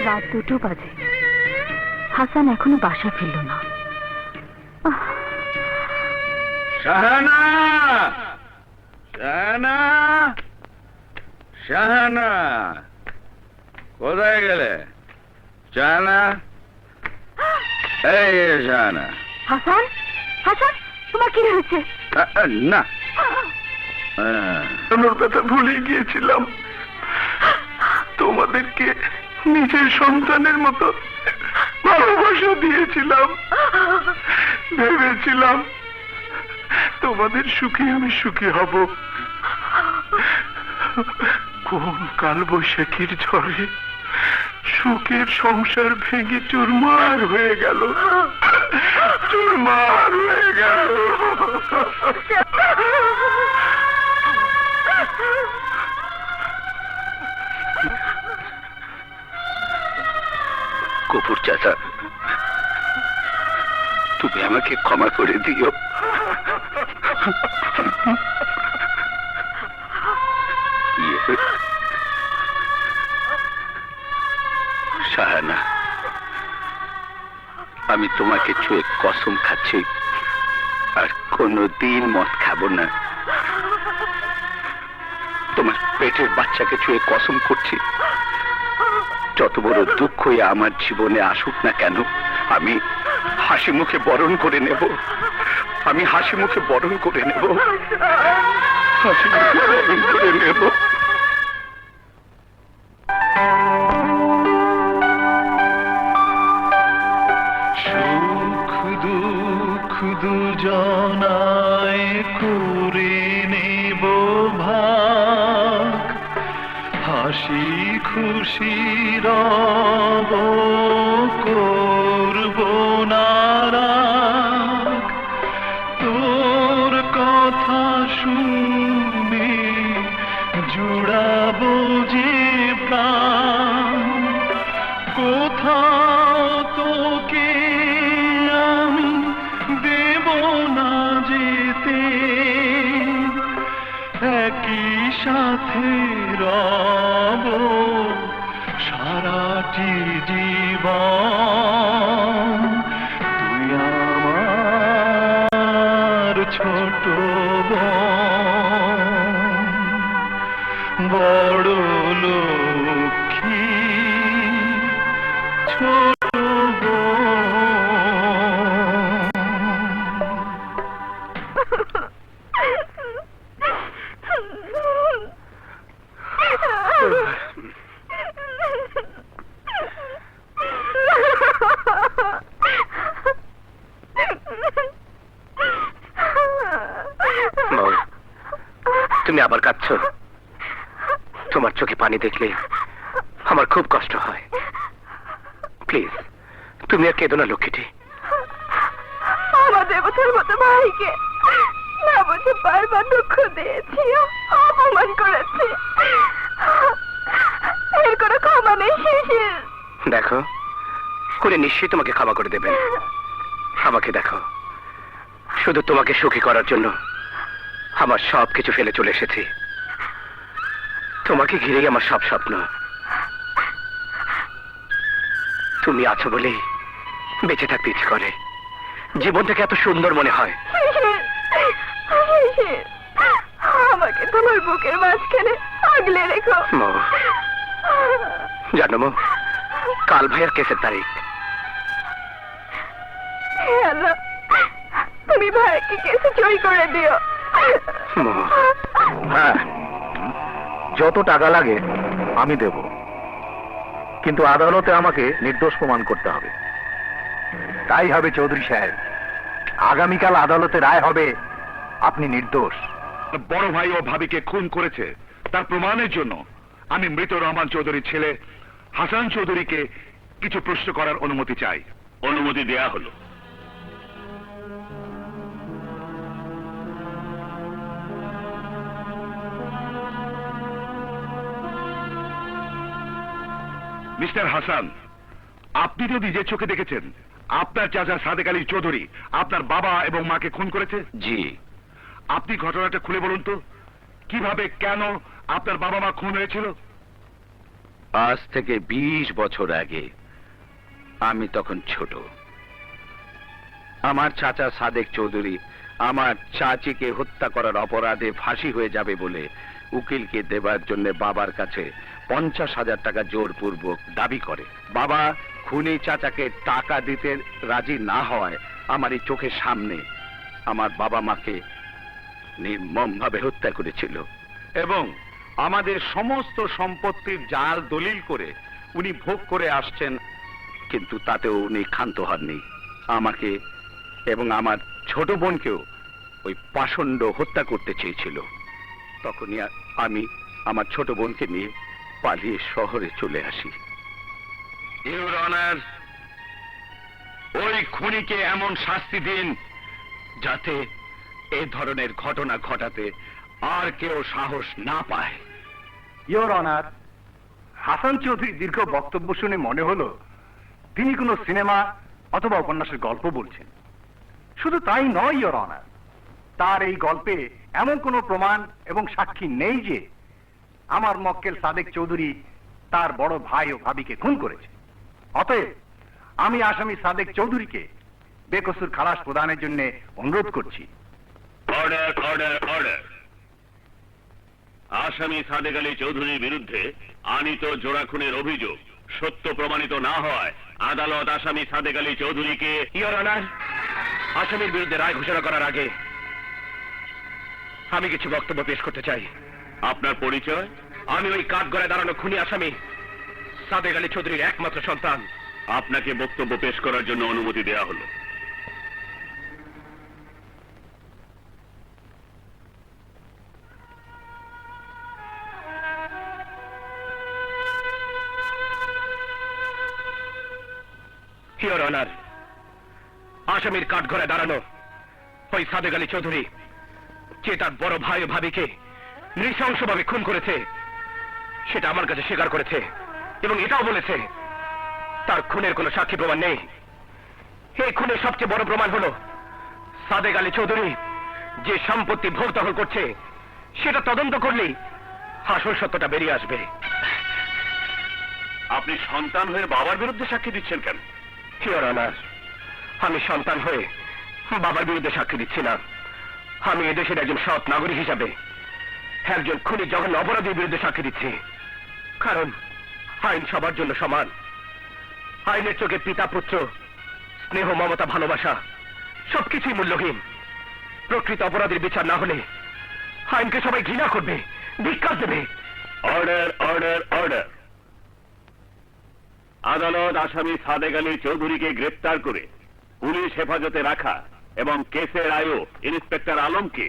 রাত 2টো বাজে, হাসান এখনো বাসা ফিরল না। শাহানা, শাহানা, শাহানা, কোথায় গেলে? শাহানা, এই শাহানা। হাসান, হাসান, তোমার কি হয়েছে? না, আমার কথা ভুলে গিয়েছিলাম। তোমাদেরকে নিজের সন্তানের মতো ভালোবাসা দিয়েছিলাম, ভেবেছিলাম তোমাদের সুখে আমি সুখী হব। কোন কাল বৈশাখীর ঝড়ে সুখের সংসার ভেঙে চুরমার হয়ে গেল, চুরমার হয়ে গেল। কপুর চাচা, তুমি আমাকে ক্ষমা করে দিও। শাহানা, আমি তোমাকে ছুঁয়ে কসম খাচ্ছি আর কোনোদিন মদ খাবো না। তোমার পেটের বাচ্চাকে ছুঁয়ে কসম করছি, যত বড় দুঃখই আমার জীবনে আসুক না কেন, আমি হাসি মুখে বরণ করে নেব। আমি হাসি মুখে বরণ করে নেব, হাসি মুখে বরণ করে নেব। সুখ দুঃখ দুজনায় করে নেব ভাগ, হাসি খুশি রব, করব না রাগ। তোর কথা শুনে জুড়াবো যে প্রাণ, কোথাও তোকে আমি দেব না যেতে, একই সাথে রব সারাটি জীবন। তুই আমার ছোট বোন, বড় লক্ষ্মী ছোট বোন। তুমি আবার কাঁদছো? তোমার চোখে পানি দেখলে আমার খুব কষ্ট হয়। প্লিজ, তুমি আর কেঁদো না লক্ষ্মীটি। আমার দেবতার মতো ভাইকে না বুঝে বারবার দুঃখ দিয়েছি, অপমান করেছি। এর কোনো ক্ষমা নেই শিশির। দেখো, করে নিশ্চয়ই তোমাকে ক্ষমা করে দেবেন। আমাকে দেখো, শুধু তোমাকে সুখী করার জন্য আমার সব কিছু ফেলে চলে এসেছি। তোমাকে ঘিরেই আমার সব স্বপ্ন। তুমি আছো বলেই বেঁচে থাকতে ইচ্ছে করে। জীবনটাকে এত সুন্দর মনে হয়। শিশির, আমাকে তোমার বুকের মাঝখানে আগলে রেখো। মৌ, জানো মৌ, কাল ভাইয়ের কেসের তারিখ। হে আল্লাহ, তুমি ভাইকে কেসে জয় করে দিও। মৌ, হ্যাঁ, যত টাকা লাগে আমি দেব, কিন্তু আদালতে আমাকে নির্দোষ প্রমাণ করতে হবে। তাই হবে চৌধুরী সাহেব, আগামীকাল আদালতে রায় হবে আপনি নির্দোষ। বড় ভাই ও ভাবিকে খুন করেছে তার প্রমাণের জন্য আমি মৃত রহমান চৌধুরীর ছেলে হাসান চৌধুরীকে কিছু প্রশ্ন করার অনুমতি চাই। অনুমতি দেয়া হলো। মিস্টার হাসান, আপনি তো নিজের চোখে দেখেছেন আপনার চাচা সাদেক আলী চৌধুরী আপনার বাবা এবং মাকে খুন করেছে। জি। আপনি ঘটনাটা খুলে বলুন তো, কিভাবে, কেন আপনার বাবা মা খুন হয়েছিল? আজ থেকে 20 বছর আগে আমি তখন ছোট। আমার চাচা সাদেক চৌধুরী আমার চাচিকে হত্যা করার অপরাধে ফাঁসি হয়ে যাবে বলে উকিলকে দেবার জন্য বাবার কাছে 50,000 টাকা জোরপূর্বক দাবি করে। বাবা খুনি চাচাকে টাকা দিতে রাজি না হওয়ায় আমার এই চোখের সামনে আমার বাবা মাকে নির্মমভাবে হত্যা করেছিল এবং আমাদের সমস্ত সম্পত্তির জাল দলিল করে উনি ভোগ করে আসছেন, কিন্তু তাতেও উনি ক্ষান্ত হননি। আমাকে এবং আমার ছোট বোনকেও ওই পাষণ্ড হত্যা করতে চেয়েছিল। তখনই আমি আমার ছোট বোনকে নিয়ে পালিয়ে শহরে চলে আসি। ইউর অনার, ওই খুনিকে এমন শাস্তি দিন যাতে এই ধরনের ঘটনা ঘটাতে আর কেউ সাহস না পায়। ইয়োর অনার, হাসান চৌধুরী দীর্ঘ বক্তব্য শুনে মনে হলো তিনি কোনো সিনেমা অথবা উপন্যাসের গল্প বলছেন। শুধু তাই নয় ইয়োর অনার, তার এই গল্পে এমন কোনো প্রমাণ এবং সাক্ষী নেই যে আমার মক্কেল সাদেক চৌধুরী তার বড় ভাই ও ভাবিকে খুন করেছে। অতএব আমি আসামি সাদেক চৌধুরীকে বেকসুর খালাস প্রদানের জন্য অনুরোধ করছি। Order, order, order. আসামি সাদেক আলী চৌধুরীর বিরুদ্ধে আনিত জোড়া খুনের অভিযোগ সত্য প্রমাণিত না হওয়ায় আদালত আসামি সাদেক আলী চৌধুরীকে ইয়োর অনার, আসামির বিরুদ্ধে রায় ঘোষণা করার আগে আমি কিছু বক্তব্য পেশ করতে চাই। আপনার পরিচয়? আমি ওই কাঠগড়ায় দাঁড়ানো খুনি আসামি সাদেক আলী চৌধুরীর একমাত্র সন্তান। আপনাকে বক্তব্য পেশ করার জন্য অনুমতি দেয়া হলো। ইয়োর অনার, আসামির কাঠগড়ায় দাঁড়ানো ওই সাদেক আলী চৌধুরী যে তার বড় ভাই ও ভাবিকে নৃশংসভাবে খুন করেছে সেটা আমার কাছে স্বীকার করেছে এবং এটাও বলেছে তার খুনের কোনো সাক্ষী প্রমাণ নেই। এই খুনের সবচেয়ে বড় প্রমাণ হলো সাদেক আলী চৌধুরী যে সম্পত্তি ভোগ দখল করছে সেটা তদন্ত করলেই আসল সত্যটা বেরিয়ে আসবে। আপনি সন্তান হয়ে বাবার বিরুদ্ধে সাক্ষী দিচ্ছেন কেন? ইয়োর অনার, আমি সন্তান হয়ে বাবার বিরুদ্ধে সাক্ষী দিচ্ছি না। আমি এদেশের একজন সৎ নাগরিক হিসাবে একজন খুনি জঘন্য অপরাধীর বিরুদ্ধে সাক্ষী দিচ্ছি। কারণ আইন সবার জন্য সমান। আইনের চোখে পিতা পুত্র, স্নেহ, মমতা, ভালোবাসা সবকিছুই মূল্যহীন। প্রকৃত অপরাধীর বিচার না হলে আইনকে সবাই ঘৃণা করবে, ধিক্কার দেবে। Order, order, order. আদালত আসামি সাদেক আলী চৌধুরীকে গ্রেপ্তার করে পুলিশ হেফাজতে রাখা এবং কেসের আয়ও ইন্সপেক্টর আলমকে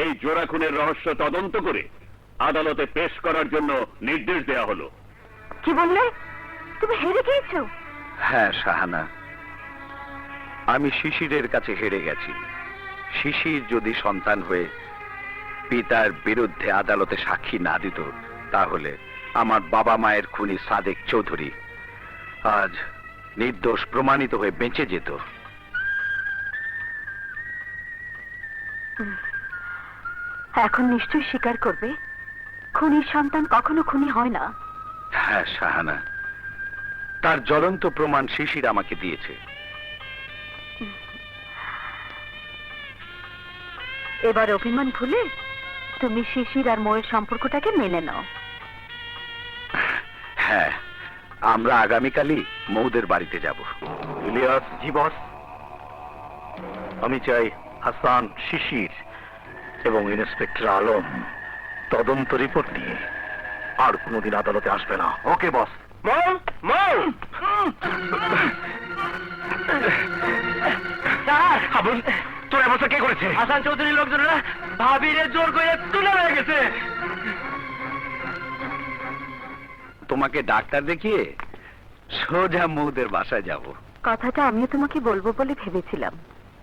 এই জোড়া খুনের রহস্য তদন্ত করে আদালতে পেশ করার জন্য নির্দেশ দেওয়া হলো। কি বললে? তুমি হেরে গিয়েছো? হ্যাঁ শাহানা, আমি শিশিরের কাছে হেরে গেছি। শিশির যদি সন্তান হয়ে পিতার বিরুদ্ধে আদালতে সাক্ষী না দিত, তাহলে আমার বাবা মায়ের খুনি সাদেক চৌধুরী আজ নির্দোষ প্রমাণিত হয়ে বেঁচে যেত। এখন নিশ্চয়ই স্বীকার করবে খুনির সন্তান কখনো খুনি হয় না। হ্যাঁ শাহানা, তার জ্বলন্ত প্রমাণ শিশির আমাকে দিয়েছে। এবার অভিমান ভুলে তুমি শিশির আর মোয়ের সম্পর্কটাকে মেনে নাও। হ্যাঁ, আমরা আগামীকালই মৌদের বাড়িতে যাব। ইলিয়াস, জি বস। আমি চাই হাসান, শিশির এবং ইন্সপেক্টর আলম তদন্ত রিপোর্ট নিয়ে আর কোনোদিন আদালতে আসবে না। ওকে বস। তোর অবস্থা কে করেছে? হাসান চৌধুরীর লোকজনেরা ভাবিরে জোর করে তুলে হয়ে গেছে। তোমাকে ডাক্তার দেখিয়ে সোজা মৌদের বাসায় যাব। কথাটা আমিও তোমাকে বলবো বলে ভেবেছিলাম।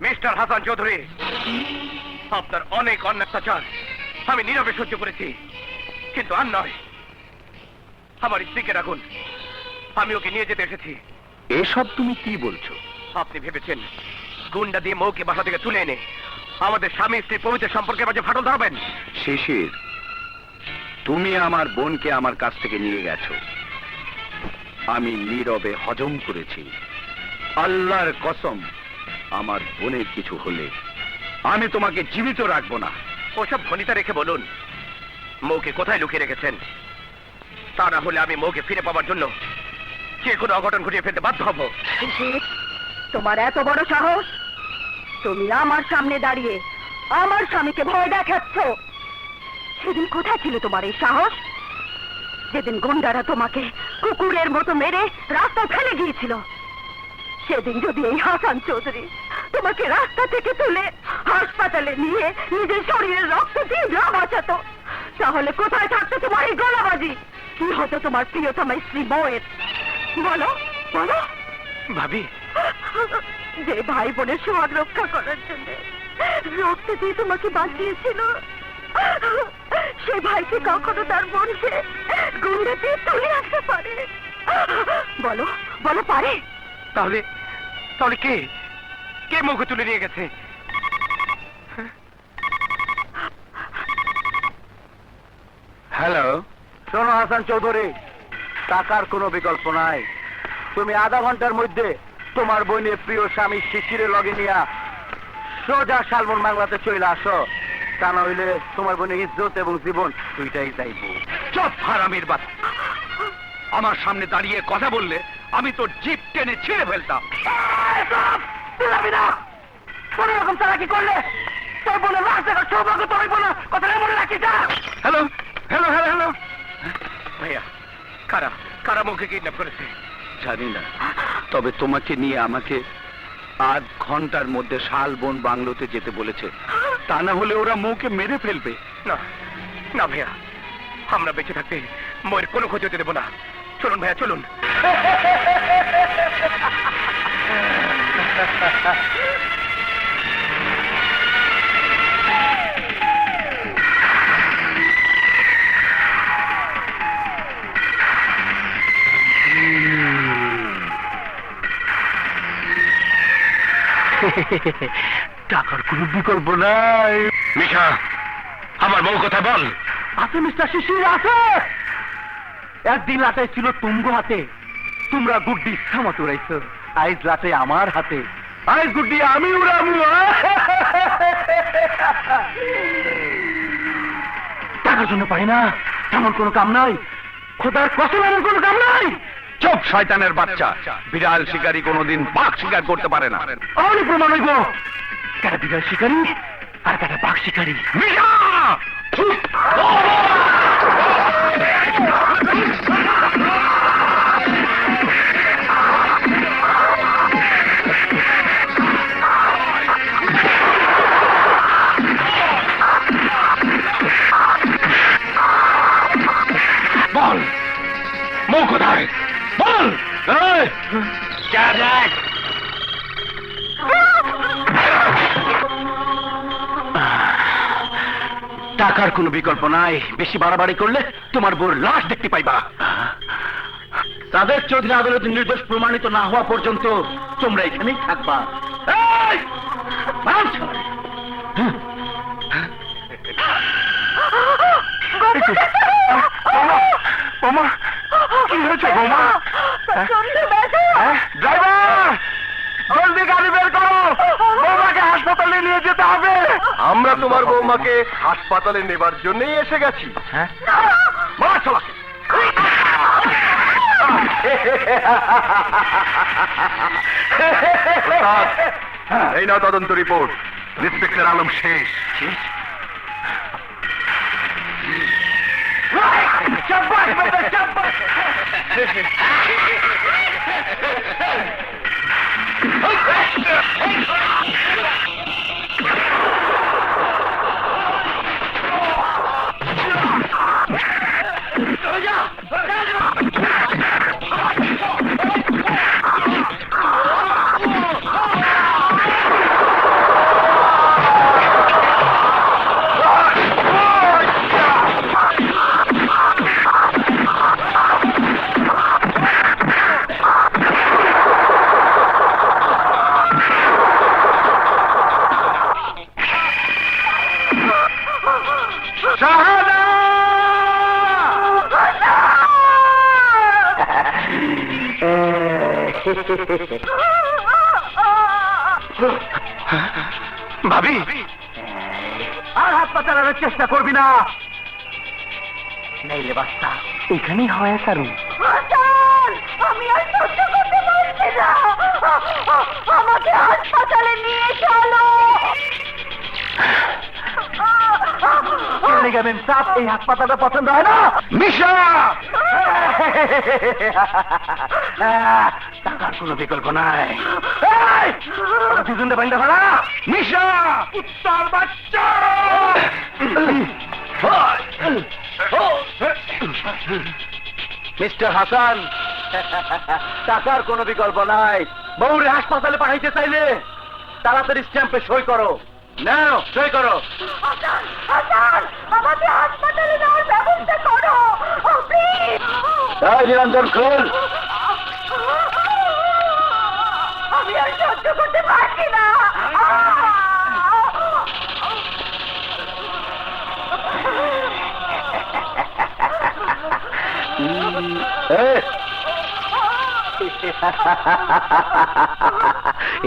মিস্টার হাসান চৌধুরী, আপনার অনেক অত্যাচার আমি নীরবে সহ্য করেছি, কিন্তু আর নয়। আমার স্ত্রীকে রাখুন, আমি ওকে নিয়ে যেতে এসেছি। এসব তুমি কি বলছো? আপনি ভেবেছেন গুন্ডা দিয়ে মৌকে বাসা থেকে তুলে এনে আমাদের স্বামী স্ত্রী পবিত্র সম্পর্কের মাঝে ফাটল ধরাবেন? শিশির, তুমি আমার বোনকে আমার কাছ থেকে নিয়ে গেছো, আমি নীরবে হজম করেছি। আল্লাহর কসম, আমার বোনের কিছু হলে আমি তোমাকে জীবিত রাখবো না। ওসব ভনিতা রেখে বলুন মৌকে কোথায় লুকিয়ে রেখেছেন। তা না হলে আমি মৌকে ফিরে পাওয়ার জন্য যে কোনো অঘটন ঘটিয়ে ফেলতে বাধ্য হব। তোমার এত বড় সাহস, তুমি আমার সামনে দাঁড়িয়ে আমার স্বামীকে ভয় দেখাচ্ছ। সেদিন কোথায় ছিল তোমার এই সাহস? যেদিন গুন্ডারা তোমাকে কুকুরের মতো মেরে রাস্তায় ফেলে গিয়েছিল। সেদিন যদি এই হাসান চৌধুরী তোমাকে রাস্তা থেকে তুলে হাসপাতালে নিয়ে নিজের শরীরের রক্ত দিয়ে না বাঁচাতো, তাহলে কোথায় থাকতো তোমার এই গলাবাজি? কি হতো তোমার প্রিয়তমা স্ত্রী বউয়ের? বলো বলো। ভাবি, যে ভাই বোনের সোহাগ রক্ষা করার জন্য রক্ত দিয়ে তোমাকে বাঁচিয়েছিল, সে ভাইকে কখনো তার বোনকে গুন্ডা দিয়ে তুলে আসতে পারে? বলো বলো, পারে? তাহলে তাহলে কে কে মৌকে তুলে নিয়ে গেছে? হ্যালো, শোনো হাসান চৌধুরী, টাকার কোনো বিকল্প নাই। তুমি আধা ঘন্টার মধ্যে তোমার বোনের প্রিয় স্বামী শিশিরে লগে নিয়া সোজা শালবন বাংলাতে চলে আসো। তা না হইলে তোমার বোনের ইজ্জত এবং জীবন দুইটাই যাইব। চুপ হারামির বাচ্চা! আমার সামনে দাঁড়িয়ে কথা বললে আমি তোর জিপ টেনে ছিঁড়ে ফেলতাম। কোন রকম চালাকি করলে তোর বোনের লাশ দেখার সৌভাগ্য তো হইব না। কথাটা মনে রাখিস। হ্যালো হ্যালো হ্যালো হ্যালো, ভাইয়া, কারা কারা মুখে কিডন্যাপ করেছে? জানি না, তবে তোমাকে নিয়ে আমাকে আধ ঘন্টার মধ্যে শালবন বাংলোতে যেতে বলেছে। তা না হলে ওরা মৌকে মেরে ফেলবে। না না ভাইয়া, আমরা বেঁচে থাকতে ময়ের কোনো ক্ষতি হতে দেবো না। চলুন ভাইয়া, চলুন। টাকার কোনো বিকল্প নাই। মিশা, আমার বউ কথা বল। আছে মিস্টার শিশির, আছে। একদিন লাটাই ছিল তুমগো হাতে, তোমরা গুড্ডি সামাত উড়াইছো। আইজ লাটে আমার হাতে, আইজ গুড্ডি আমি উড়াবো। টাকার জন্য পাই না এমন কোনো কাম নাই। খোদার কসম, এমন কোনো কাম নাই। চুপ শয়তানের বাচ্চা! বিড়াল শিকারী কোনোদিন বাঘ শিকার করতে পারে না। অনেক প্রমাণ হইব কারা বিড়াল শিকারী আর কারা বাঘ শিকারী। মিশা! টাকার কোনো বিকল্প নাই, বেশি বাড়াবাড়ি করলে তোমার বউর লাশ দেখতে পাইবা। সাদেক চৌধুরী আদালতে নির্দোষ প্রমাণিত না হওয়া পর্যন্ত তোমরা এখানেই থাকবা। এই! বাঁচ! বৌমা কি হয়েছে বৌমা? ড্রাইভার জলদি গাড়ি বের করো, বৌমাকে হাসপাতালে নিয়ে যেতে হবে। আমরা তোমার বৌমাকে হাসপাতালে নেবার জন্যই এসে গেছি। হ্যাঁ? মার চলাকে। এই নাও তদন্ত রিপোর্ট। ইন্সপেক্টর আলম শেষ। ভাবি, আর হাসপাতালের চেষ্টা করবি না, নাইলে বাচ্চা এখানেই হয় সারু। আমি আর সহ্য করতে পারছি না, আমাকে হাসপাতালে নিয়ে চলো। এই হাসপাতালটা পছন্দ হয় না। মিশা! টাকার কোনো বিকল্প নাই। দুজনটা বাইন্দা ভাড়া মিশা! উত্তর বাচ্চা। মিস্টার হাসান, টাকার কোনো বিকল্প নাই। বউরে হাসপাতালে পাঠাইতে চাইলে তাড়াতাড়ি স্ট্যাম্পে সই করো। নাও সই করো। আমাকে হাসপাতালে নেওয়ার ব্যবস্থা করো, প্লিজ। নিরঞ্জন খোল। আমি আর সহ্য করতে পারছি না।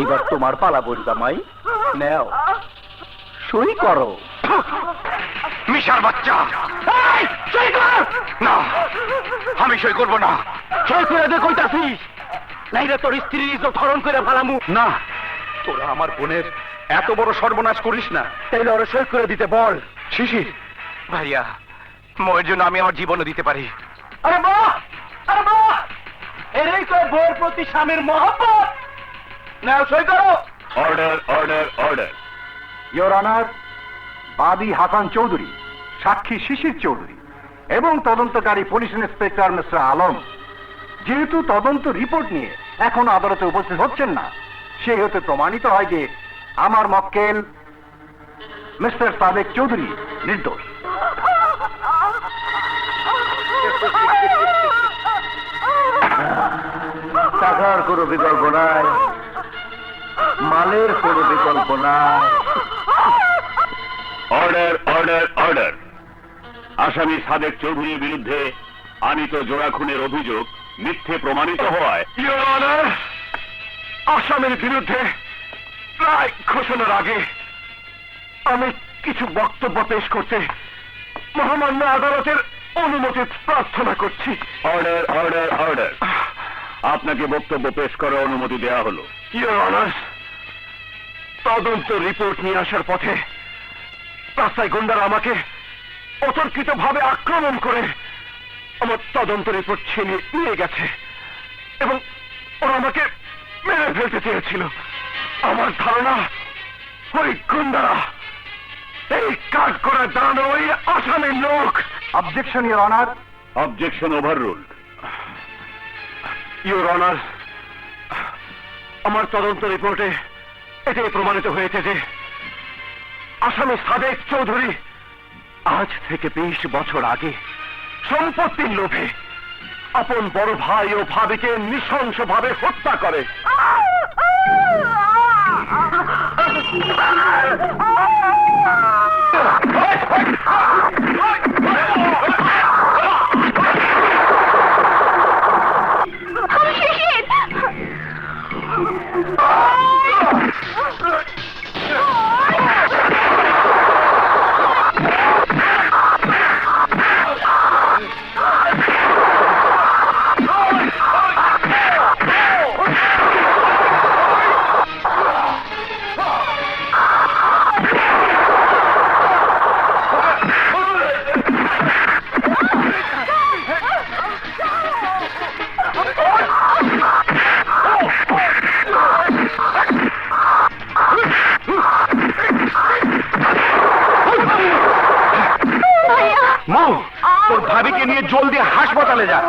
এবার তোমার পালা বলবা মাই। নাও সই করো। মিশার বাচ্চা! না, আমি সই করবো না। সই করে দে কইতাছিস, নাইলে তোর স্ত্রীর ইজ্জত হরণ করে ফেলামু। না, তোরা আমার বোনের এত বড় সর্বনাশ করিস না। তাইলে ওরা সই করে দিতে বল। শিশির ভাইয়া, মোয়ের জন্য আমি আমার জীবনও দিতে পারি। আরে বাহ, আরে বাহ, এরই তো বউয়ের প্রতি স্বামীর মহব্বত। নাও সই করো। Order, order, order. Your honour, বাদী হাসান চৌধুরী, সাক্ষী শিশির চৌধুরী এবং তদন্তকারী পুলিশ ইন্সপেক্টর মিস্টার আলম যেহেতু তদন্ত রিপোর্ট নিয়ে এখন আদালতে উপস্থিত হচ্ছেন না, সেই হতে প্রমাণিত হয় যে আমার মক্কেল মিস্টার সাদেক চৌধুরী নির্দোষ। টাকার কোনো বিকল্প নাই, মালের কোনো বিকল্প নাই। Order, order, order. আসামি সাদেক চৌধুরীর বিরুদ্ধে আনিত জোড়া খুনের অভিযোগ মিথ্যে প্রমাণিত হওয়ায় ইয়োর অনার, আসামের বিরুদ্ধে রায় ঘোষণার আগে আমি কিছু বক্তব্য পেশ করতে মহামান্য আদালতের অনুমতি প্রার্থনা করছি। Order, order, order. আপনাকে বক্তব্য পেশ করার অনুমতি দেওয়া হলো। ইয়োর অনার, তদন্ত রিপোর্ট নিয়ে আসার পথে রাস্তায় গুন্ডারা আমাকে অতর্কিতভাবে আক্রমণ করে আমার তদন্ত রিপোর্ট ছিনিয়ে নিয়ে গেছে এবং ওরা আমাকে মেরে ফেলতে চেয়েছিল। আমার ধারণা ওই গুন্ডারা এই কাজ করে দাঁড়ানো ওই আসামের লোক। Objection your honour. Objection overruled. Your honour, আমার তদন্ত রিপোর্টে এটাই প্রমাণিত হয়েছে যে আসামি সাদেক চৌধুরী আজ থেকে 20 বছর আগে সম্পত্তির লোভে আপন বড় ভাই ও ভাবিকে নৃশংসভাবে হত্যা করে। মৌ, তোর ভাবিকে নিয়ে জলদি হাসপাতালে যা।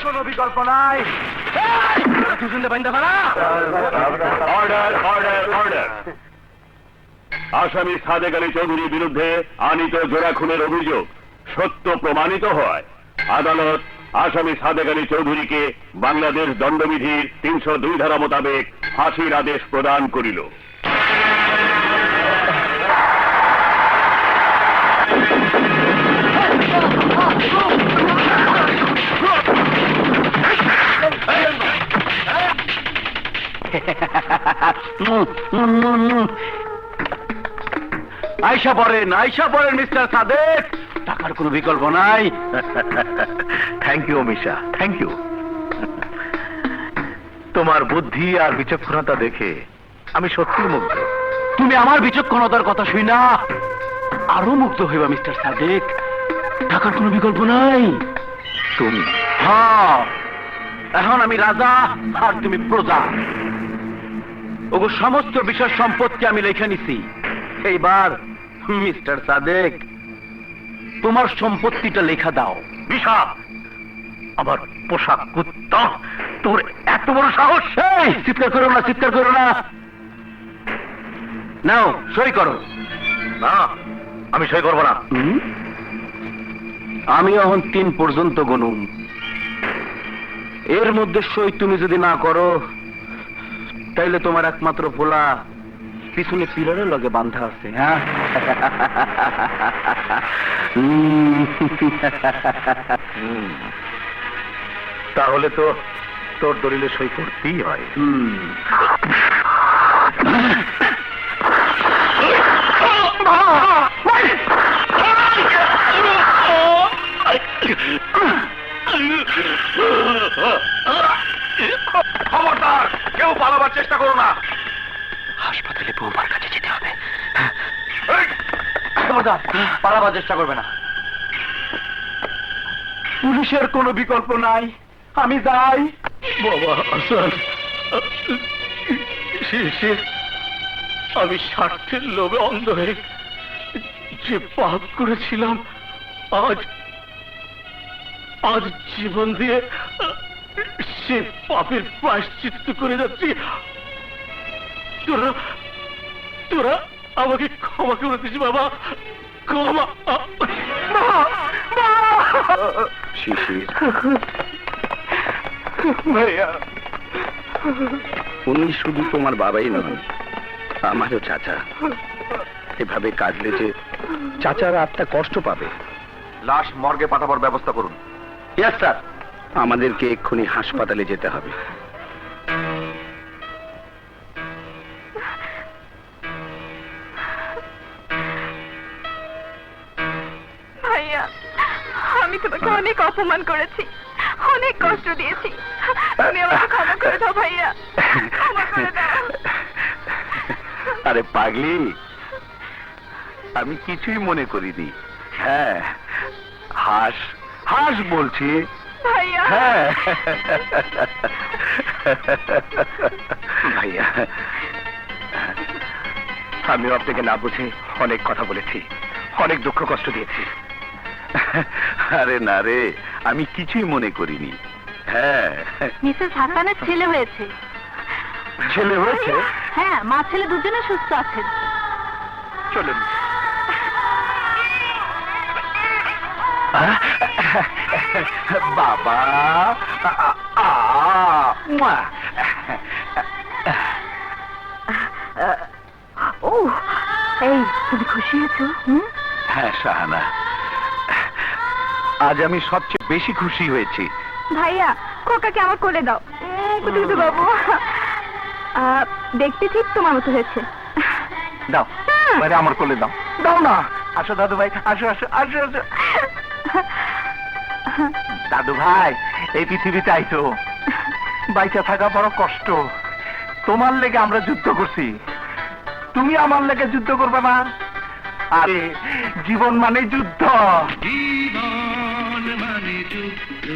কোনো বিকল্প নাই। অর্ডার অর্ডার অর্ডার আসামি সাদেক আলী চৌধুরীর বিরুদ্ধে আনিত জোড়া খুনের অভিযোগ সত্য প্রমাণিত হয় আদালত আসামি সাদেক আলী চৌধুরীকে বাংলাদেশ দণ্ডবিধির 302 ধারা মোতাবেক ফাঁসির আদেশ প্রদান করিল। আয়শা পড়েন মিস্টার সাদেক, টাকার কোনো বিকল্প নাই। Thank you Misha, thank you. তোমার বুদ্ধি আর বিচক্ষণতা দেখে আমি সত্যি মুগ্ধ। তুমি আমার বিচক্ষণতার কথা শুই না আরো মুগ্ধ হইবা মিস্টার সাদেক। টাকার কোনো বিকল্প নাই। তুমি? হ্যাঁ, এখন আমি রাজা আর তুমি প্রজা। ওগো সমস্ত বিষয় সম্পত্তি আমি লেখা নিছি। এইবার মিস্টার সাদেক তোমার সম্পত্তিটা লেখা দাও। বিশা, আমার পোশাক কুত্তা, তোর এত বড় সাহস! চিৎকার করো না, চিৎকার করো না। নাও সই করো। না, আমি সই করবো না। আমি এখন 3 পর্যন্ত গনুম। এর মধ্যে সই তুমি যদি না করো তাইলে তোমার একমাত্র ভোলা পিছনে পিলারের লগে বাঁধা আছে। হ্যাঁ, তাহলে তো তোর দলিলে সই করতেই হয়। খবরদার, কেউ পালাবার চেষ্টা করো না। হাসপাতালে বৌমার কাছে যেতে হবে। খবরদার, পালাবার চেষ্টা করবে না। পুলিশের কোনো বিকল্প নাই, আমি যাই। বাবা হাসান, আমি স্বার্থের লোভে অন্ধ হয়ে যে পাপ করেছিলাম, আজ জীবন দিয়ে সে পাপের প্রায়শ্চিত্ত করে যাচ্ছি। তোরা আমাকে ক্ষমা করে দিস বাবা, ক্ষমা। শিশির ভাইয়া, উনি শুধু তোমার বাবাই নন, আমারও চাচা। এভাবে কাঁদলে যে চাচার আত্মা কষ্ট পাবে। লাশ মর্গে পাঠাবার ব্যবস্থা করুন। Yes sir. আমাদেরকে এক্ষুনি হাসপাতালে যেতে হবে। ভাইয়া, আমি তোমাকে অনেক অপমান করেছি, অনেক কষ্ট দিয়েছি। তুমি আমাকে ক্ষমা করে দাও ভাইয়া, ক্ষমা করে দাও। আরে পাগলি, আমি কিছুই মনে করিনি। হ্যাঁ, হাস হাস বলছি। ভাইয়া, হ্যাঁ ভাইয়া, আমিও আপনাকে না বুঝে অনেক কথা বলেছি, অনেক দুঃখ কষ্ট দিয়েছি। আরে না রে, আমি কিছুই মনে করিনি। হ্যাঁ, মিসেস হাসানের ছেলে হয়েছে। ছেলে হয়েছে? হ্যাঁ, মা ছেলে দুজনে সুস্থ আছেন। চলুন। বাবা, ও, এই তুমি খুশি হয়েছো? হ্যাঁ শাহানা, আজ আমি সবচেয়ে বেশি খুশি হয়েছি। ভাইয়া, খোকাকে আমার কোলে দাও। কুতুকুতু বাবু, দেখতে ঠিক তোমার মতো হয়েছে। দাও, বাইরে আমার কোলে দাও। দাও না। আসো দাদু ভাই, আসো আসো আসো আসো। দাদু ভাই, এই পৃথিবীতে আইছো, বাইচা থাকা বড় কষ্ট। তোমার লেগে আমরা যুদ্ধ করছি, তুমি আমার লেগে যুদ্ধ করবে না? আরে জীবন মানে যুদ্ধ। জীবন মানে যুদ্ধ।